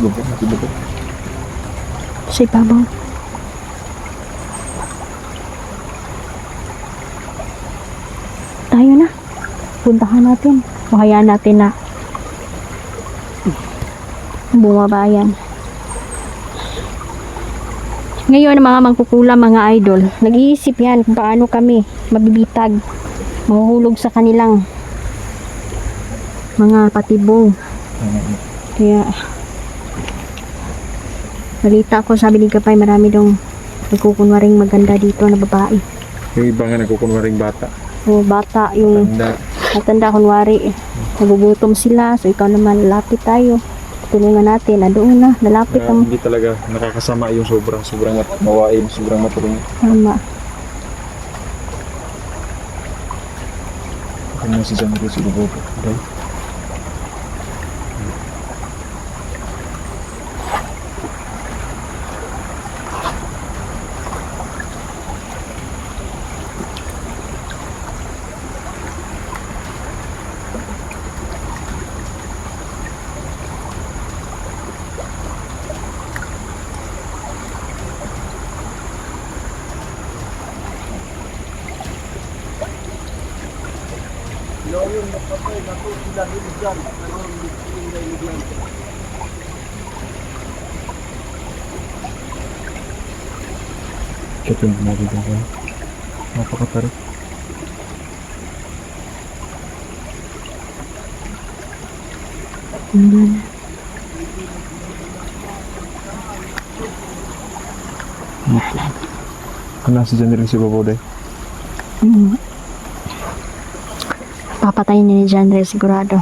Lubog na lubog. Sa ibabaw. Tayo na. Puntahan natin. O hayaan natin na bumaba yan. Ngayon mga mangkukulam, mga idol, nag-iisip yan kung paano kami mabibitag, mahuhulog sa kanilang mga patibong. Kaya balita ko, sabi ni Kapay, marami dong nagkukunwaring maganda dito na babae. Yung iba nga nagkukunwaring bata. O bata, yung Tanda. matanda kunwari, nagugutom sila, so ikaw naman, lapit tayo. Tulungan natin, doon na, nalapit Na, ang hindi talaga nakakasama yung sobrang mawain, sobrang matulungin. tama. Kanya si John Rose Lugogo. Okay? Ito yung nabibigyan ko. Napakatarik. Kena si John Rose Lugogo deh. Papatayin niya ni Jandre sigurado.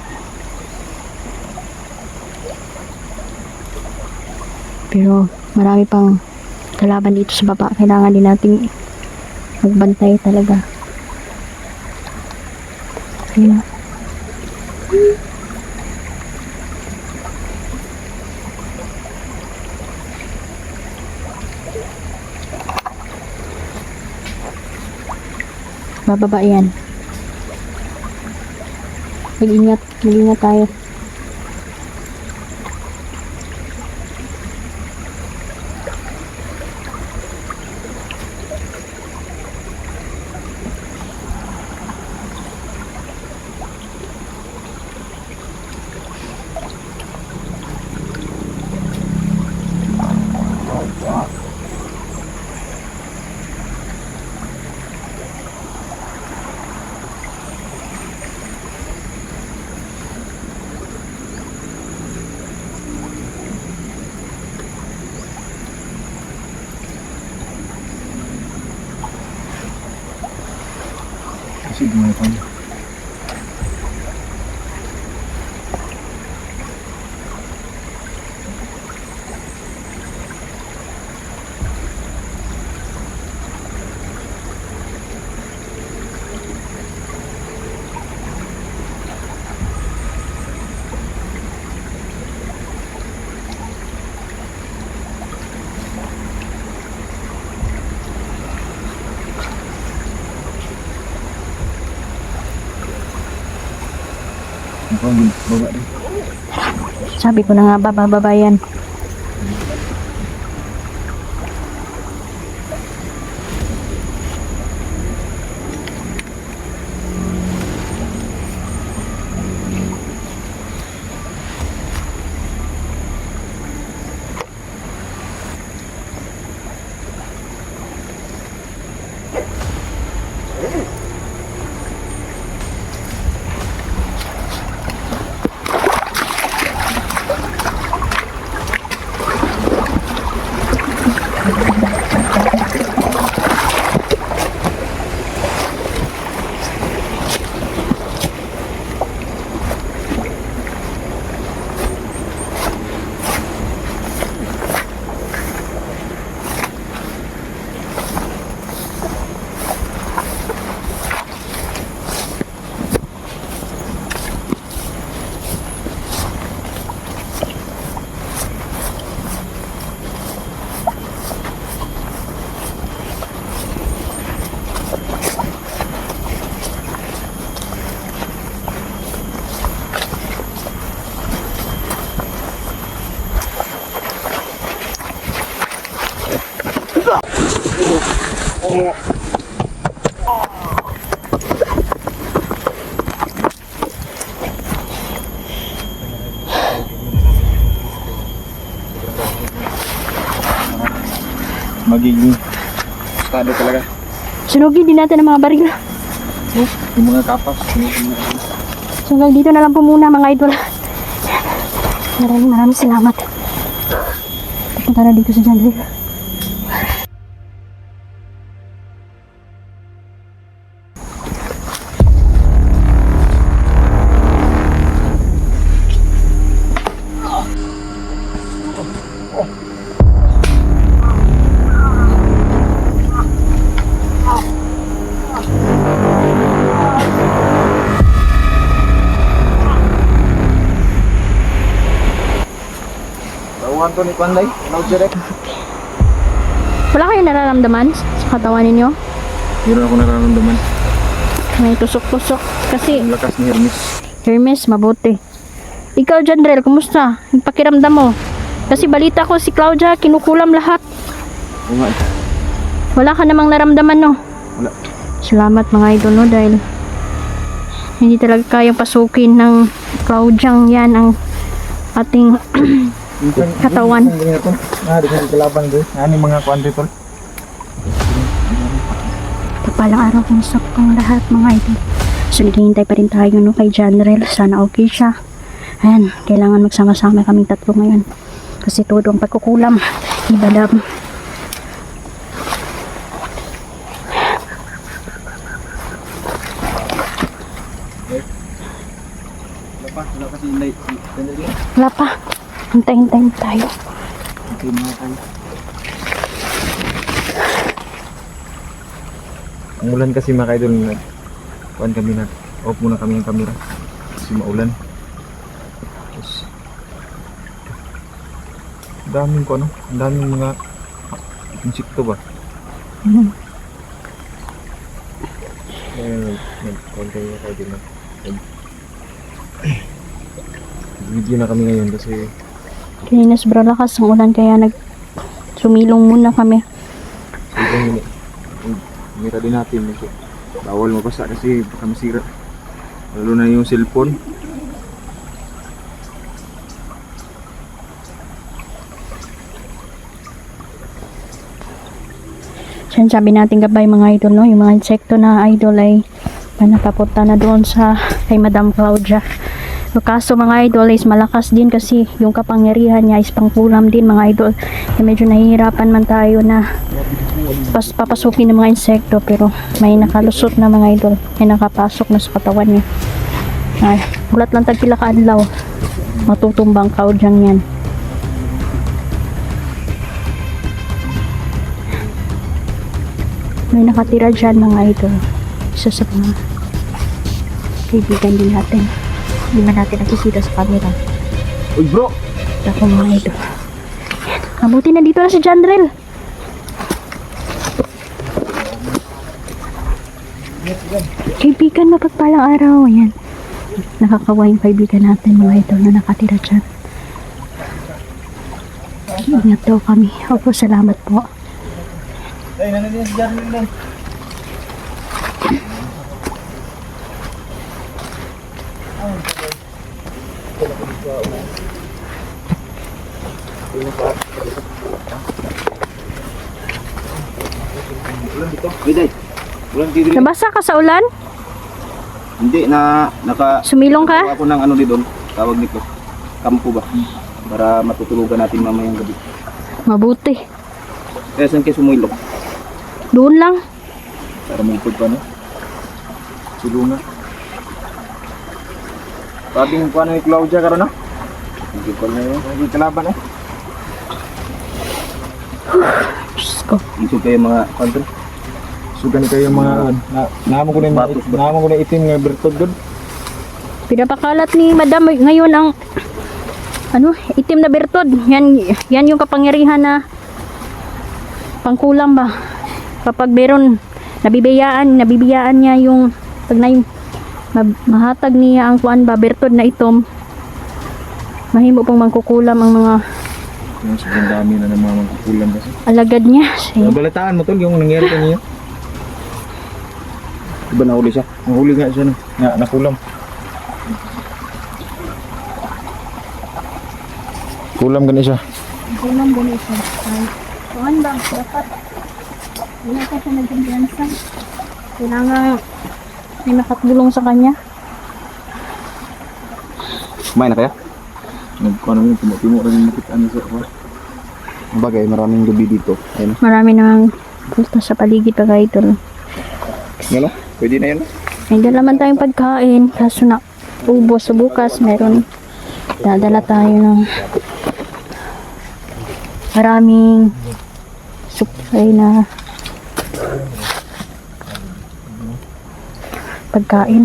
Pero marami pang kalaban dito sa baba. Kailangan din natin magbantay talaga. Kaya bababa yan. Mag-ingat tayo. mga pan. Ang baba din. Sabi ko na nga bababa yan. Magiging estado talaga. Sunugin din natin ang mga baril. Yung mga kapas. So hanggang dito na lang po muna mga idol. Maraming salamat. Punta na dito sa Janville. Tawangan to ni Panday. Loud direct. Wala kayong nararamdaman sa katawan ninyo? Meron ako nararamdaman. May tusok-tusok. Kasi Ang lakas ni Hermes. Hermes, mabuti. Ikaw, Jandrel, kumusta? Yung pakiramdam mo? Kasi balita ko si Claudia, kinukulam lahat. Oo nga. Wala ka namang naramdaman, no? Wala. Salamat mga idol, no? Dahil hindi talaga kayang pasukin ng Claudiang yan ang ating katawan. Di ko kalaban doon. Ano yung mga kuwan dito? Palang araw kung sakong lahat mga idol. So naghihintay pa rin tayo no, kay Janrel. Sana okay siya. Ayan, kailangan magsama-sama kaming tatlo ngayon. Kasi todo ang pagkukulam. Ibadab. Wala kasi hindi. Wala pa. Hintay-hintayin tayo. Okay mga tayo. Ang ulan kasi mga kaidol, kuhan kami na off muna kami ang camera kasi maulan. Tapos daming ko ano, ang daming mga insekto ba? Nag-kuhan kami mga kaidol na video na kami ngayon kasi Kanina sobrang lakas ang ulan kaya sumilong muna kami. Mira din natin medyo bawal mabasa kasi baka masira lalo na yung cellphone. Yan sabi natin gabay mga idol no, yung mga insekto na idol ay napapunta na doon sa kay Madam Claudia. So, kaso mga idol is malakas din kasi yung kapangyarihan niya is pangkulam din mga idol. Kaya medyo nahihirapan man tayo na papasukin ng mga insekto, pero may nakalusot na mga idol. May nakapasok na sa katawan niya. Ay, ulat lang tagpila ka adlaw. Matutumbang kaudyang yan. May nakatira dyan mga idol. Isa sa mga kaibigan din natin. Hindi man natin nakikita sa camera. Uy bro! Ako mga idol. Mabuti na dito na si Jandrel. Kaibigan, mapagpalang araw. Ayan. Nakakawa yung kaibigan natin mga idol na nakatira dyan. Ingat daw kami. Opo, salamat po. Ay, nandiyan si Jarmin doon. Ulan dito. Biday. Ulan dito. Nabasa ka sa ulan? Hindi na Sumilong ka? ako ng ano dito. Tawag nito. Kampo ba? Para matutulugan natin mamayang gabi. Mabuti. Kaya saan kayo sumulong? Doon lang. Para mungkod pa no? Sulungan. Sabi mo paano yung Claudia karon na? Hindi pa na yun. Hindi kalaban eh. Diyos ko. Iso kayo mga kanto. Sugan kayo mga naman ko na itim nga bertod doon. Pinapakalat ni Madam ngayon ang itim na bertod. Yan yung kapangyarihan na pangkulam ba? Kapag meron nabibiyaan niya yung pag mahatag niya ang kuan ba bertod na itom, mahimo pong mangkukulam ang mga Yung sobrang dami na ng mga magkukulang kasi. alagad niya. Nabalitaan mo tol yung nangyari kanina. Diba nahuli siya? Nahuli nga siya no. Nakulam. Kulam gani siya. Kulam gani siya. Kuan ba? Dapat wala ka siya nagkumpiyansa. Kailangan may makatulong sa kanya. Kumain na kaya? Nagkuhan namin, timo rin yung makita niya sa ako. Bagay, maraming gabi dito. Ayun. Marami nang pusta sa paligid pag idol. Ngalo? Pwede na yun. May dala man tayong pagkain, kaso na ubos sa bukas, meron dadala tayo ng maraming supply na pagkain.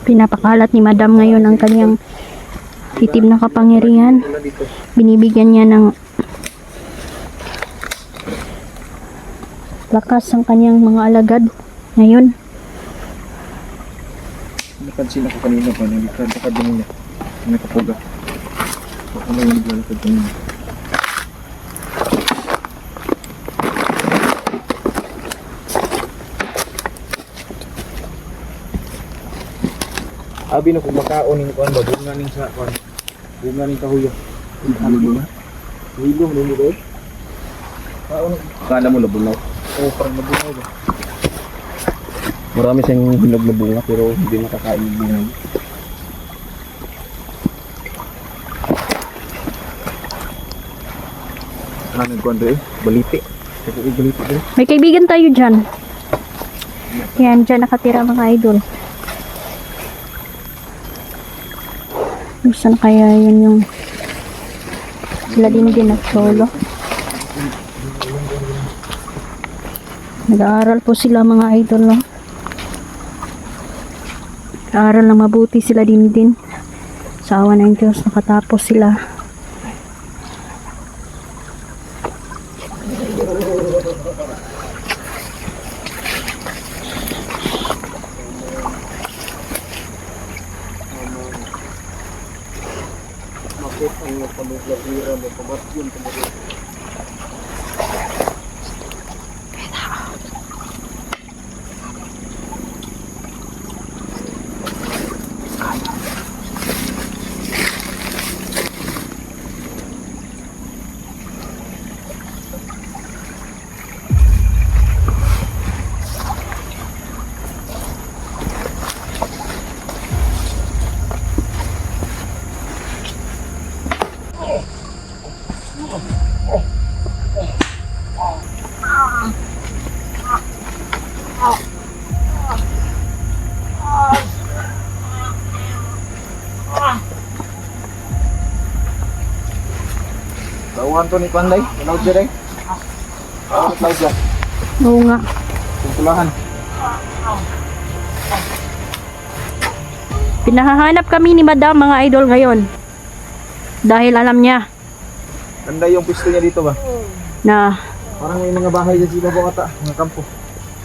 Pinapakalat ni Madam ngayon ang kanyang itim na kapangyarihan. Binibigyan niya ng lakas ang kanyang mga alagad ngayon. Napansin ako kanina pa, naglalakad din niya. Nakapuga. Baka may naglalakad kanina. Abi na kung makaon yung kuan ba, bunga ning sa kuan. Bunga ning kahuyo. Bunga? Hilom rin ito eh. Kaon. Akala mo labunaw. Oh, parang nabungaw ba? Marami siyang hinog na bunga pero hindi makakain yung bunga. Ano yung kuan rin? Baliti. Kasi yung baliti rin. May kaibigan tayo dyan. Yan, dyan nakatira mga idol. Saan kaya yun yung sila din nagsolo. Nag-aaral po sila mga idol, no? Nag-aaral na mabuti sila din. Sa awa ng Diyos, nakatapos sila. Tauhan to ni Panday. Tanaw dyan eh. Tanaw dyan. Oo nga. Kumpulahan. Pinahahanap kami ni Madam mga idol ngayon. Dahil alam niya Panday yung pisto niya dito ba? na Parang may mga bahay dyan sa ibabaw ata. Mga kampo.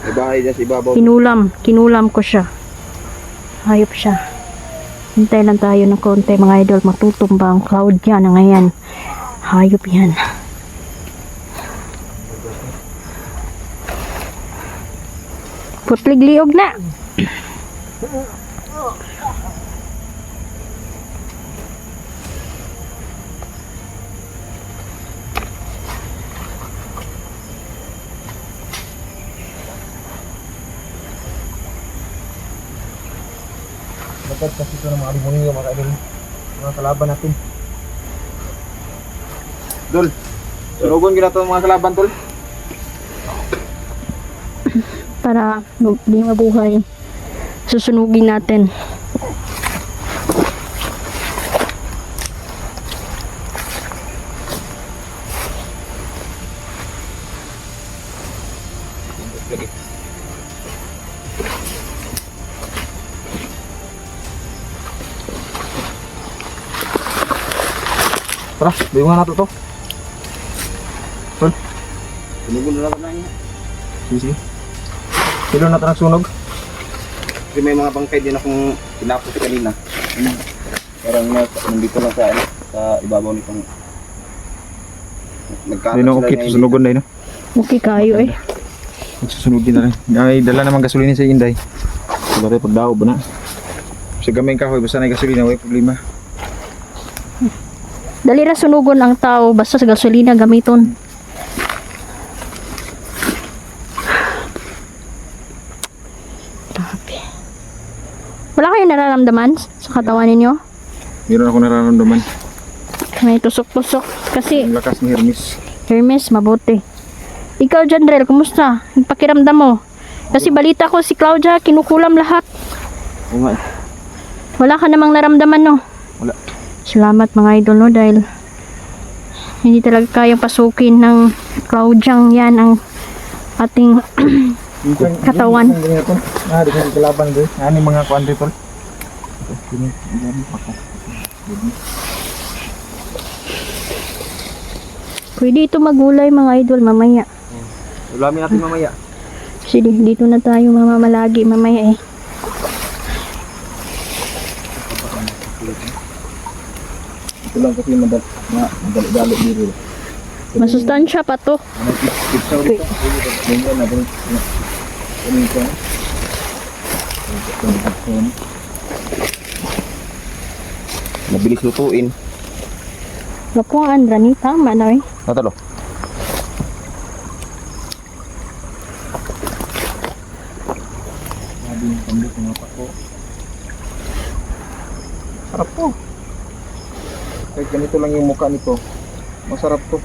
May bahay dyan sa ibabaw. kinulam ko siya. Hayop siya. Hintay lang tayo ng konti mga idol. Matutumba ang cloud yan na ngayon. Hayop yan. Putlig-liog na. Dapat kasi ito ng mga demonyo mga idol. Mga kalaban natin. Dol, sunugon kita ito mga kalaban tol. Para di mabuhay. Susunugin natin. Tara, bayungan nato to. Tol, Sunugon na lang na niya. sige. Silo na ito nagsunog. Kasi may mga bangkay din akong tinapos kanina. Parang nandito lang sa ibabaw nitong Hindi na ako kit, susunugon dahil no? Okay kayo eh. Magsusunugin na rin. Ay, dala namang gasolina sa Inday. Sabagay pagdaob na. Sa gamay kahoy, basta na gasolina, may problema. Dali ra sunugon ang tao basta sa gasolina gamiton. Grabe. Wala kayong nararamdaman sa katawan ninyo? Meron ako nararamdaman. May tusok-tusok. Kasi Ang lakas ni Hermes. Hermes, mabuti. Ikaw, Jandrel, kumusta? Ang pakiramdam mo? Kasi balita ko si Claudia, kinukulam lahat. Oo nga. Wala ka namang naramdaman, no? Wala. Salamat mga idol, no? Dahil hindi talaga kayang pasukin ng Claudiang yan ang ating katawan. Ah, di ko kalaban doon. Ano yung mga kuan dito? Pwede ito magulay mga idol mamaya. Ulamin natin mamaya. Kasi dito na tayo mamamalagi mamaya eh. Ito lang kasi madali-dali dito. Masustansya pa to. Ano tips sa dito? Ganyan na din. Ano ito? Mabilis lutuin. Gapo ang Andra ni tama na eh. Natalo. Sabi yung pambuk ng mata ko. Sarap po. Kahit ganito lang yung mukha nito. Masarap to.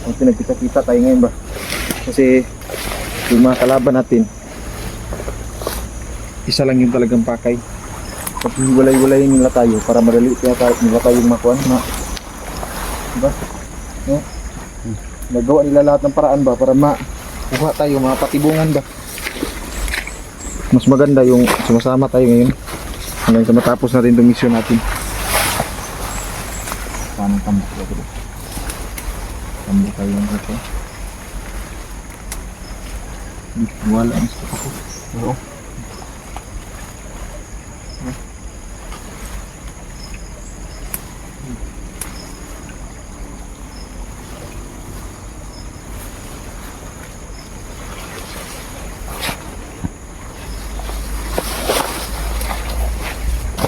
Ang pinagkita-kita tayo ngayon ba? Kasi yung mga kalaban natin, isa lang yung talagang pakay. Pag hiwalay-walayin nila tayo para madali nila tayong makuha. Diba? No? Nagawa nila lahat ng paraan ba para makuha tayo, mapatibungan ba? Mas maganda yung sumasama tayo ngayon hanggang sa matapos natin itong mission natin. Paano tambok ba ito? Tambok tayo ng ito. Wala ang stop ako. Oo.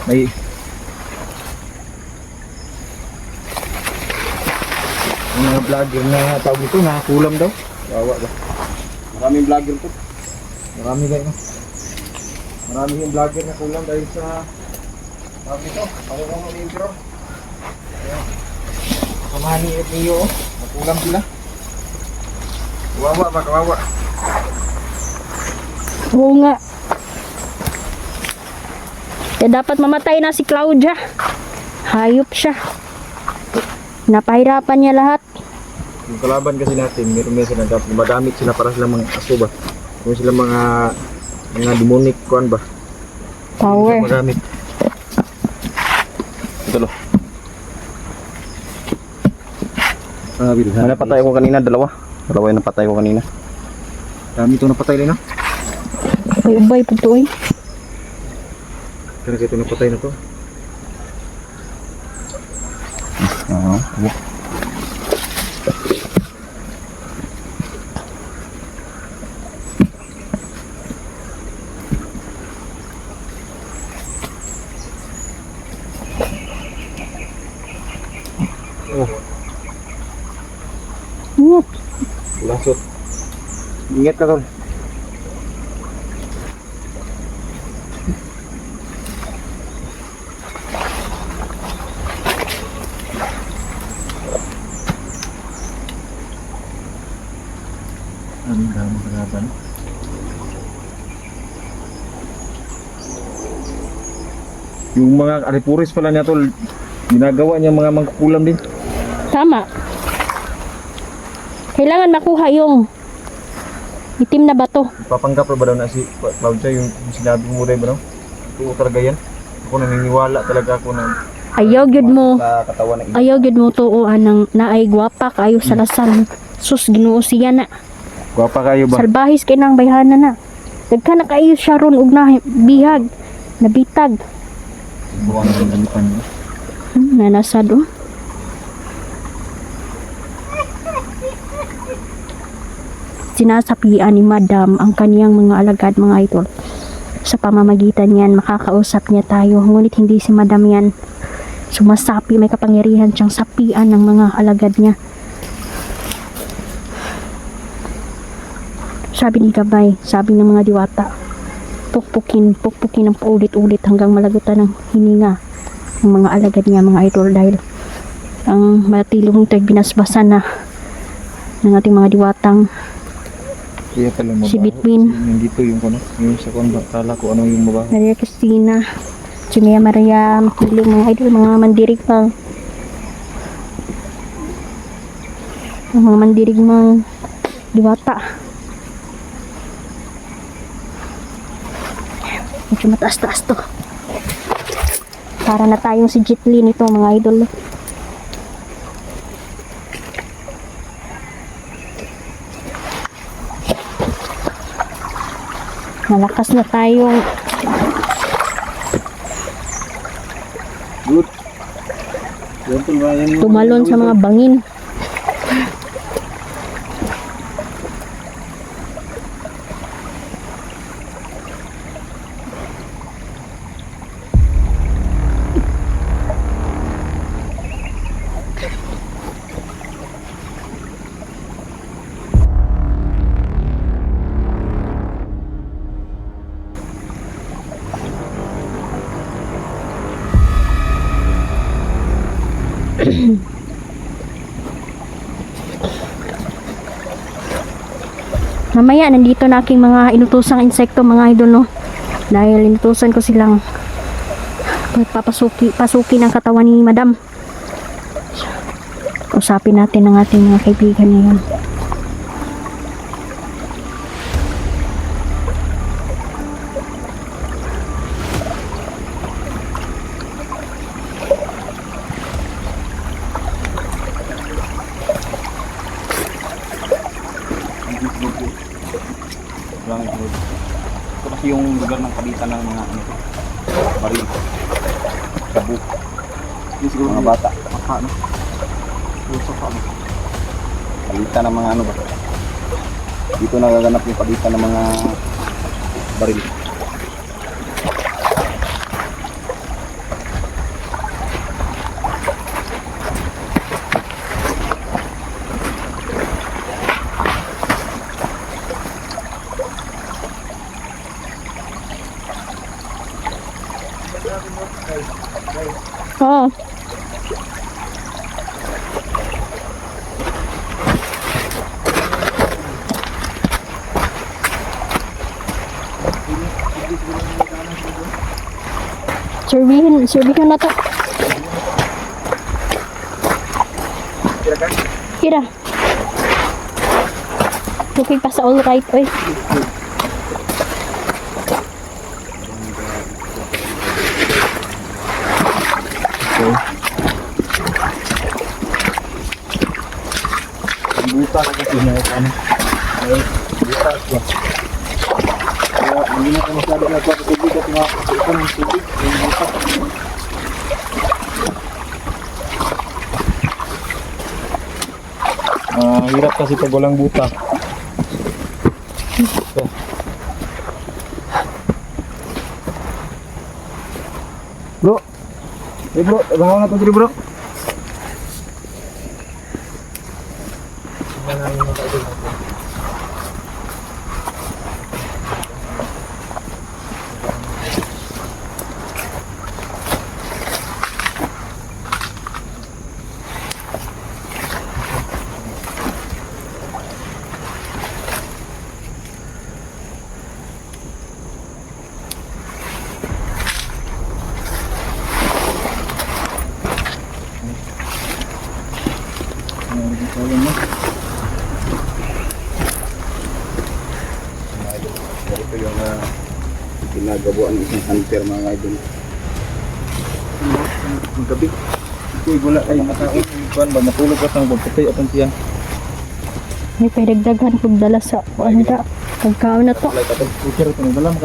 May ang mga vlogger na tawag ito, nakakulam daw. Wawa ba? Maraming vlogger to. Marami kayo. Marami yung vlogger na kulam dahil sa tawag ito. Ako kong libro. Samahan ni Epio. Nakulam sila. Wawa ba? Kawawa. Oo nga. Kaya dapat mamatay na si Claudia. Hayop siya. Napahirapan niya lahat. Yung kalaban kasi natin, meron sila gumagamit sila para sila mga aso ba? Meron sila mga demonic kuan ba? Power. Sila magamit. Ito lo. May napatay ko kanina, dalawa yung napatay ko kanina. Dami itong napatay rin, no? Ay, ubay po to eh. Kaya ito napatay na to. Oo. Oh, Ingat. lasot. Ingat ka, tol. Ang dami kalaban. Yung mga aripuris pala niya, tol, ginagawa niya mga mangkukulam din. Tama. Kailangan makuha yung itim na bato. Papanggap ba daw na si Claudia yung sinabi mo rin ba no? Oo talaga yan. Ako naniniwala talaga ako na Ayaw gyud mo. katawan ng Ayaw gyud mo tuuan ng naay gwapa kayo sa lasal. Sus Ginoo siya na. gwapa kayo ba? Salbahis kay nang bayhana na. Dagka na kayo siya ron og na bihag, nabitag. Buwang ng galipan. Nanasad oh. Sinasapian ni Madam ang kaniyang mga alagad, mga idol. Sa pamamagitan niyan, makakausap niya tayo. Ngunit hindi si Madam yan sumasapi, may kapangyarihan siyang sapian ng mga alagad niya. Sabi ni Gabay, sabi ng mga diwata, pukpukin ng paulit-ulit hanggang malagutan ng hininga ng mga alagad niya, mga idol, dahil ang matilong ito ay binasbasan na ng ating mga diwatang Kaya pala mabaho. si Bitwin, Nandito yung ano, yung sa kwan ba? Kala ko ano yung mabaho. Maria Cristina, Jimea Maria, makiling mga idol, mga mandirig pang mga mandirig mang diwata. Medyo mataas-taas to. Para na tayong si Jitlin ito, mga idol. Malakas na tayong Good. Yan tol, yan yung tumalon sa mga bangin. Mamaya nandito na aking mga inutusang insekto, mga idol, no? Dahil inutusan ko silang pasukin ang katawan ni Madam. Usapin natin ang ating mga kaibigan ngayon. Langit Road. Ito kasi yung lugar ng kabitan ng mga ano to, baril, sabu, mga bata. Maka, no? Yung saka, no? Kabitan ng mga ano ba? Dito nagaganap yung kabitan ng mga baril. Oo. Servihin na to. Kira. Okay pa sa all right, oy. Buta na kasi na ano. Buta siya. Kaya hindi na kami masyado na ito kasi dito nga ito ng tubig. Yung buta. Hirap kasi pag walang buta. Ito. Bro. Bro, bangaw na ito dito bro. Ito yung ginagawa ng isang hunter mga idol. Magabi. Ito'y wala ay makaon ba matulog ka ng pagpatay at ang siya. May pinagdaghan kong dala sa ano da. Pagkaon na to. Wala ka picture ito. Dala mo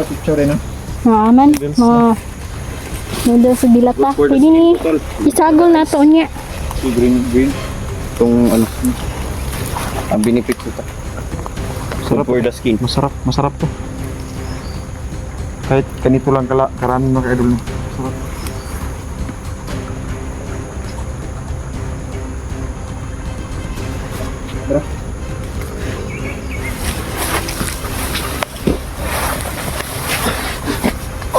ka picture eh no? Mga aman. Mga noodles sa dilata. Pwede ni isagol na to niya. Si green. Itong ano. Ang benefit ito. Masarap. For the skin. Masarap to. Kahit ganito lang karami mga idol. Masarap. Tara.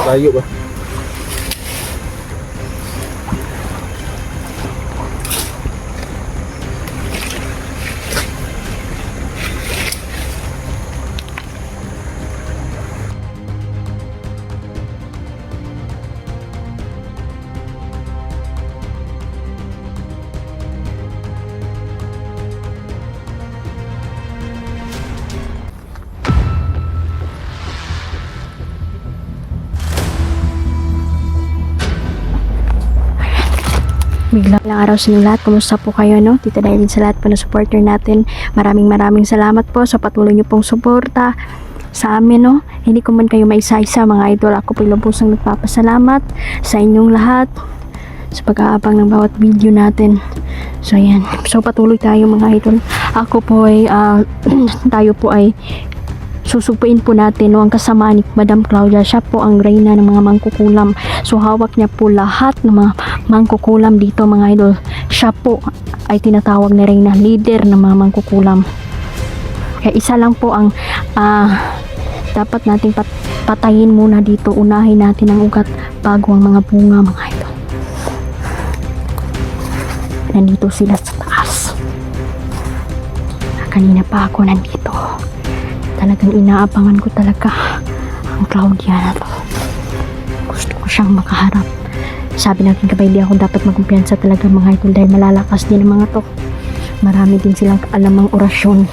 Layo ba? Biglang araw sa inyong lahat. Kumusta po kayo, no? Tita dahil din sa lahat po na supporter natin. Maraming salamat po sa patuloy niyo pong suporta sa amin, no? Hindi ko man kayo maisa-isa, mga idol. Ako po lubusang nagpapasalamat sa inyong lahat sa pag-aabang ng bawat video natin. So, ayan. So, patuloy tayo, mga idol. Ako po ay, tayo po ay susupuin po natin, no, ang kasama ni Madam Claudia. Siya po ang reyna ng mga mangkukulam. So hawak niya po lahat ng mga mangkukulam dito, mga idol. Siya po ay tinatawag na reyna, leader ng mga mangkukulam. Kaya isa lang po ang dapat nating patayin muna dito. Unahin natin ang ugat bago ang mga bunga, mga idol. Nandito sila sa taas. Kanina pa ako nandito. Talagang inaabangan ko talaga ang Claudia na to. Gusto ko siyang makaharap. Sabi natin kabay, hindi ako dapat magkumpiyansa talaga, mga idol, dahil malalakas din ang mga to. Marami din silang kaalamang orasyon.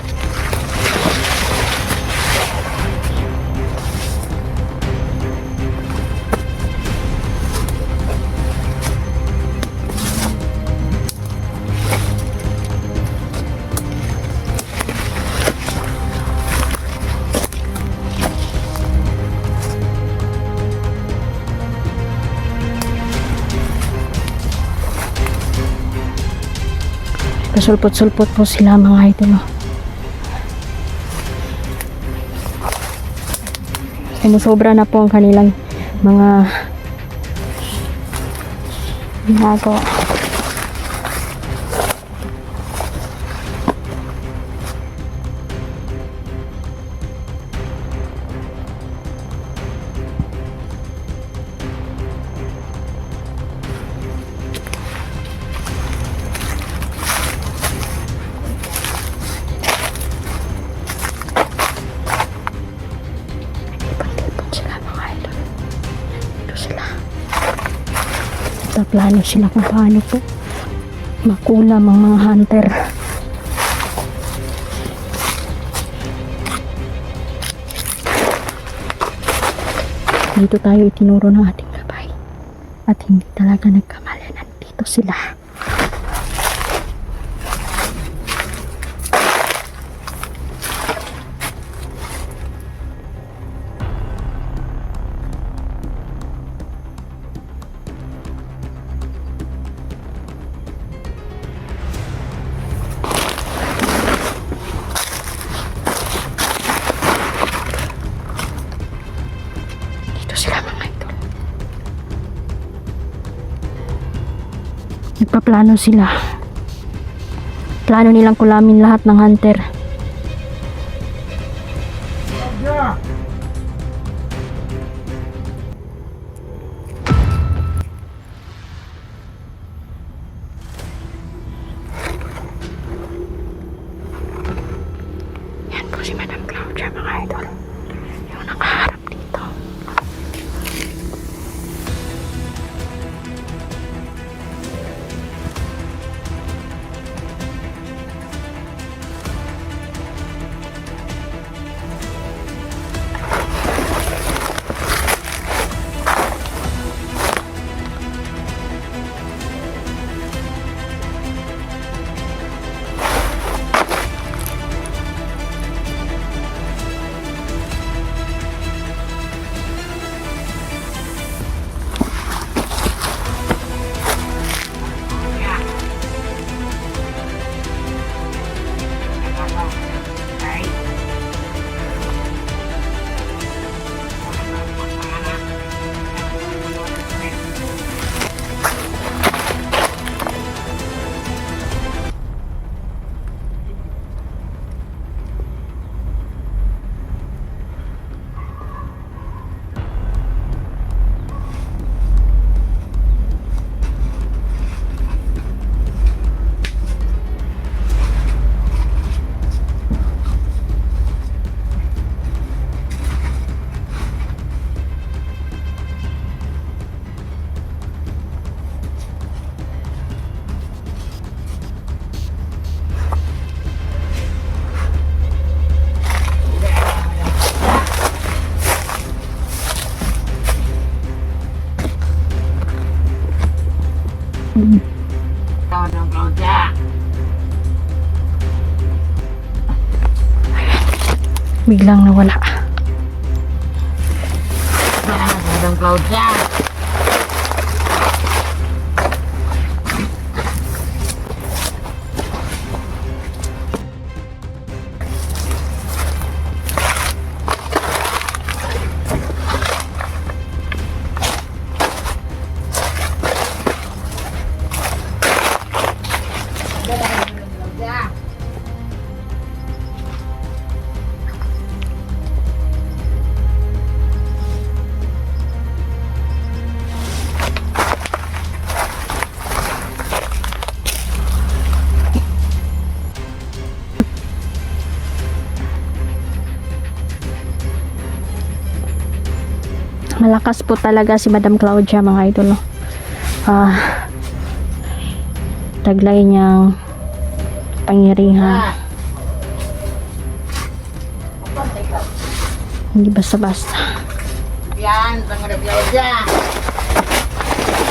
Pasulpot-sulpot po sila, mga idol. Sumusobra na po ang kanilang mga ginagawa. Sila. nagpaplano sila kung paano po makulam ang mga hunter. Dito tayo itinuro ng ating gabay. At hindi talaga nagkamali. Nandito sila. Dito sila mga idol. Nagpaplano sila. Plano nilang kulamin lahat ng hunter. Yan po si Madam Claudia mga idol. Yung nakaharap dito. Biglang nawala. Madam Claudia. Malakas po talaga si Madam Claudia mga idol. No? Taglay niyang pangyarihan. Hindi basta-basta. Yan, Madam Claudia.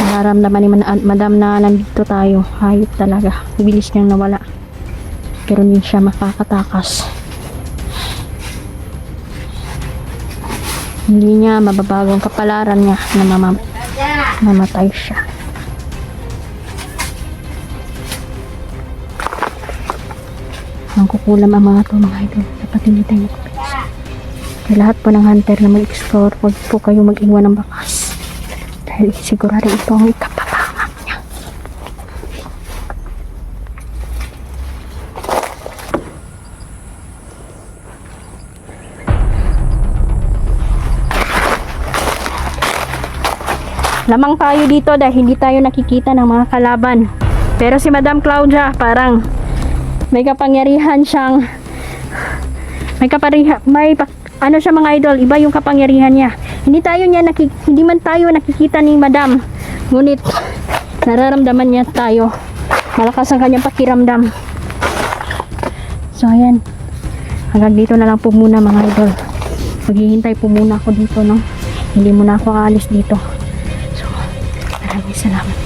Nararamdaman ni Madam na nandito tayo. Hayop talaga. Bilis niyang nawala. Pero hindi siya makakatakas. Hindi niya mababagong kapalaran niya na mamatay siya. Ang kukulam ang mga to mga idol. Dapat hindi tayo magpapis. Kaya lahat po ng hunter na mag-explore, huwag po kayo mag-iwan ng bakas. Dahil sigurado ito ang ikapapangat niya. Lamang tayo dito dahil hindi tayo nakikita ng mga kalaban. Pero si Madam Claudia parang may kapangyarihan siyang ano siya mga idol, iba yung kapangyarihan niya. Hindi man tayo nakikita ni Madam. Ngunit nararamdaman niya tayo. Malakas ang kanyang pakiramdam. So ayan, hanggang dito na lang po muna mga idol. Maghihintay po muna ako dito, no? Hindi muna ako aalis dito. So maraming salamat.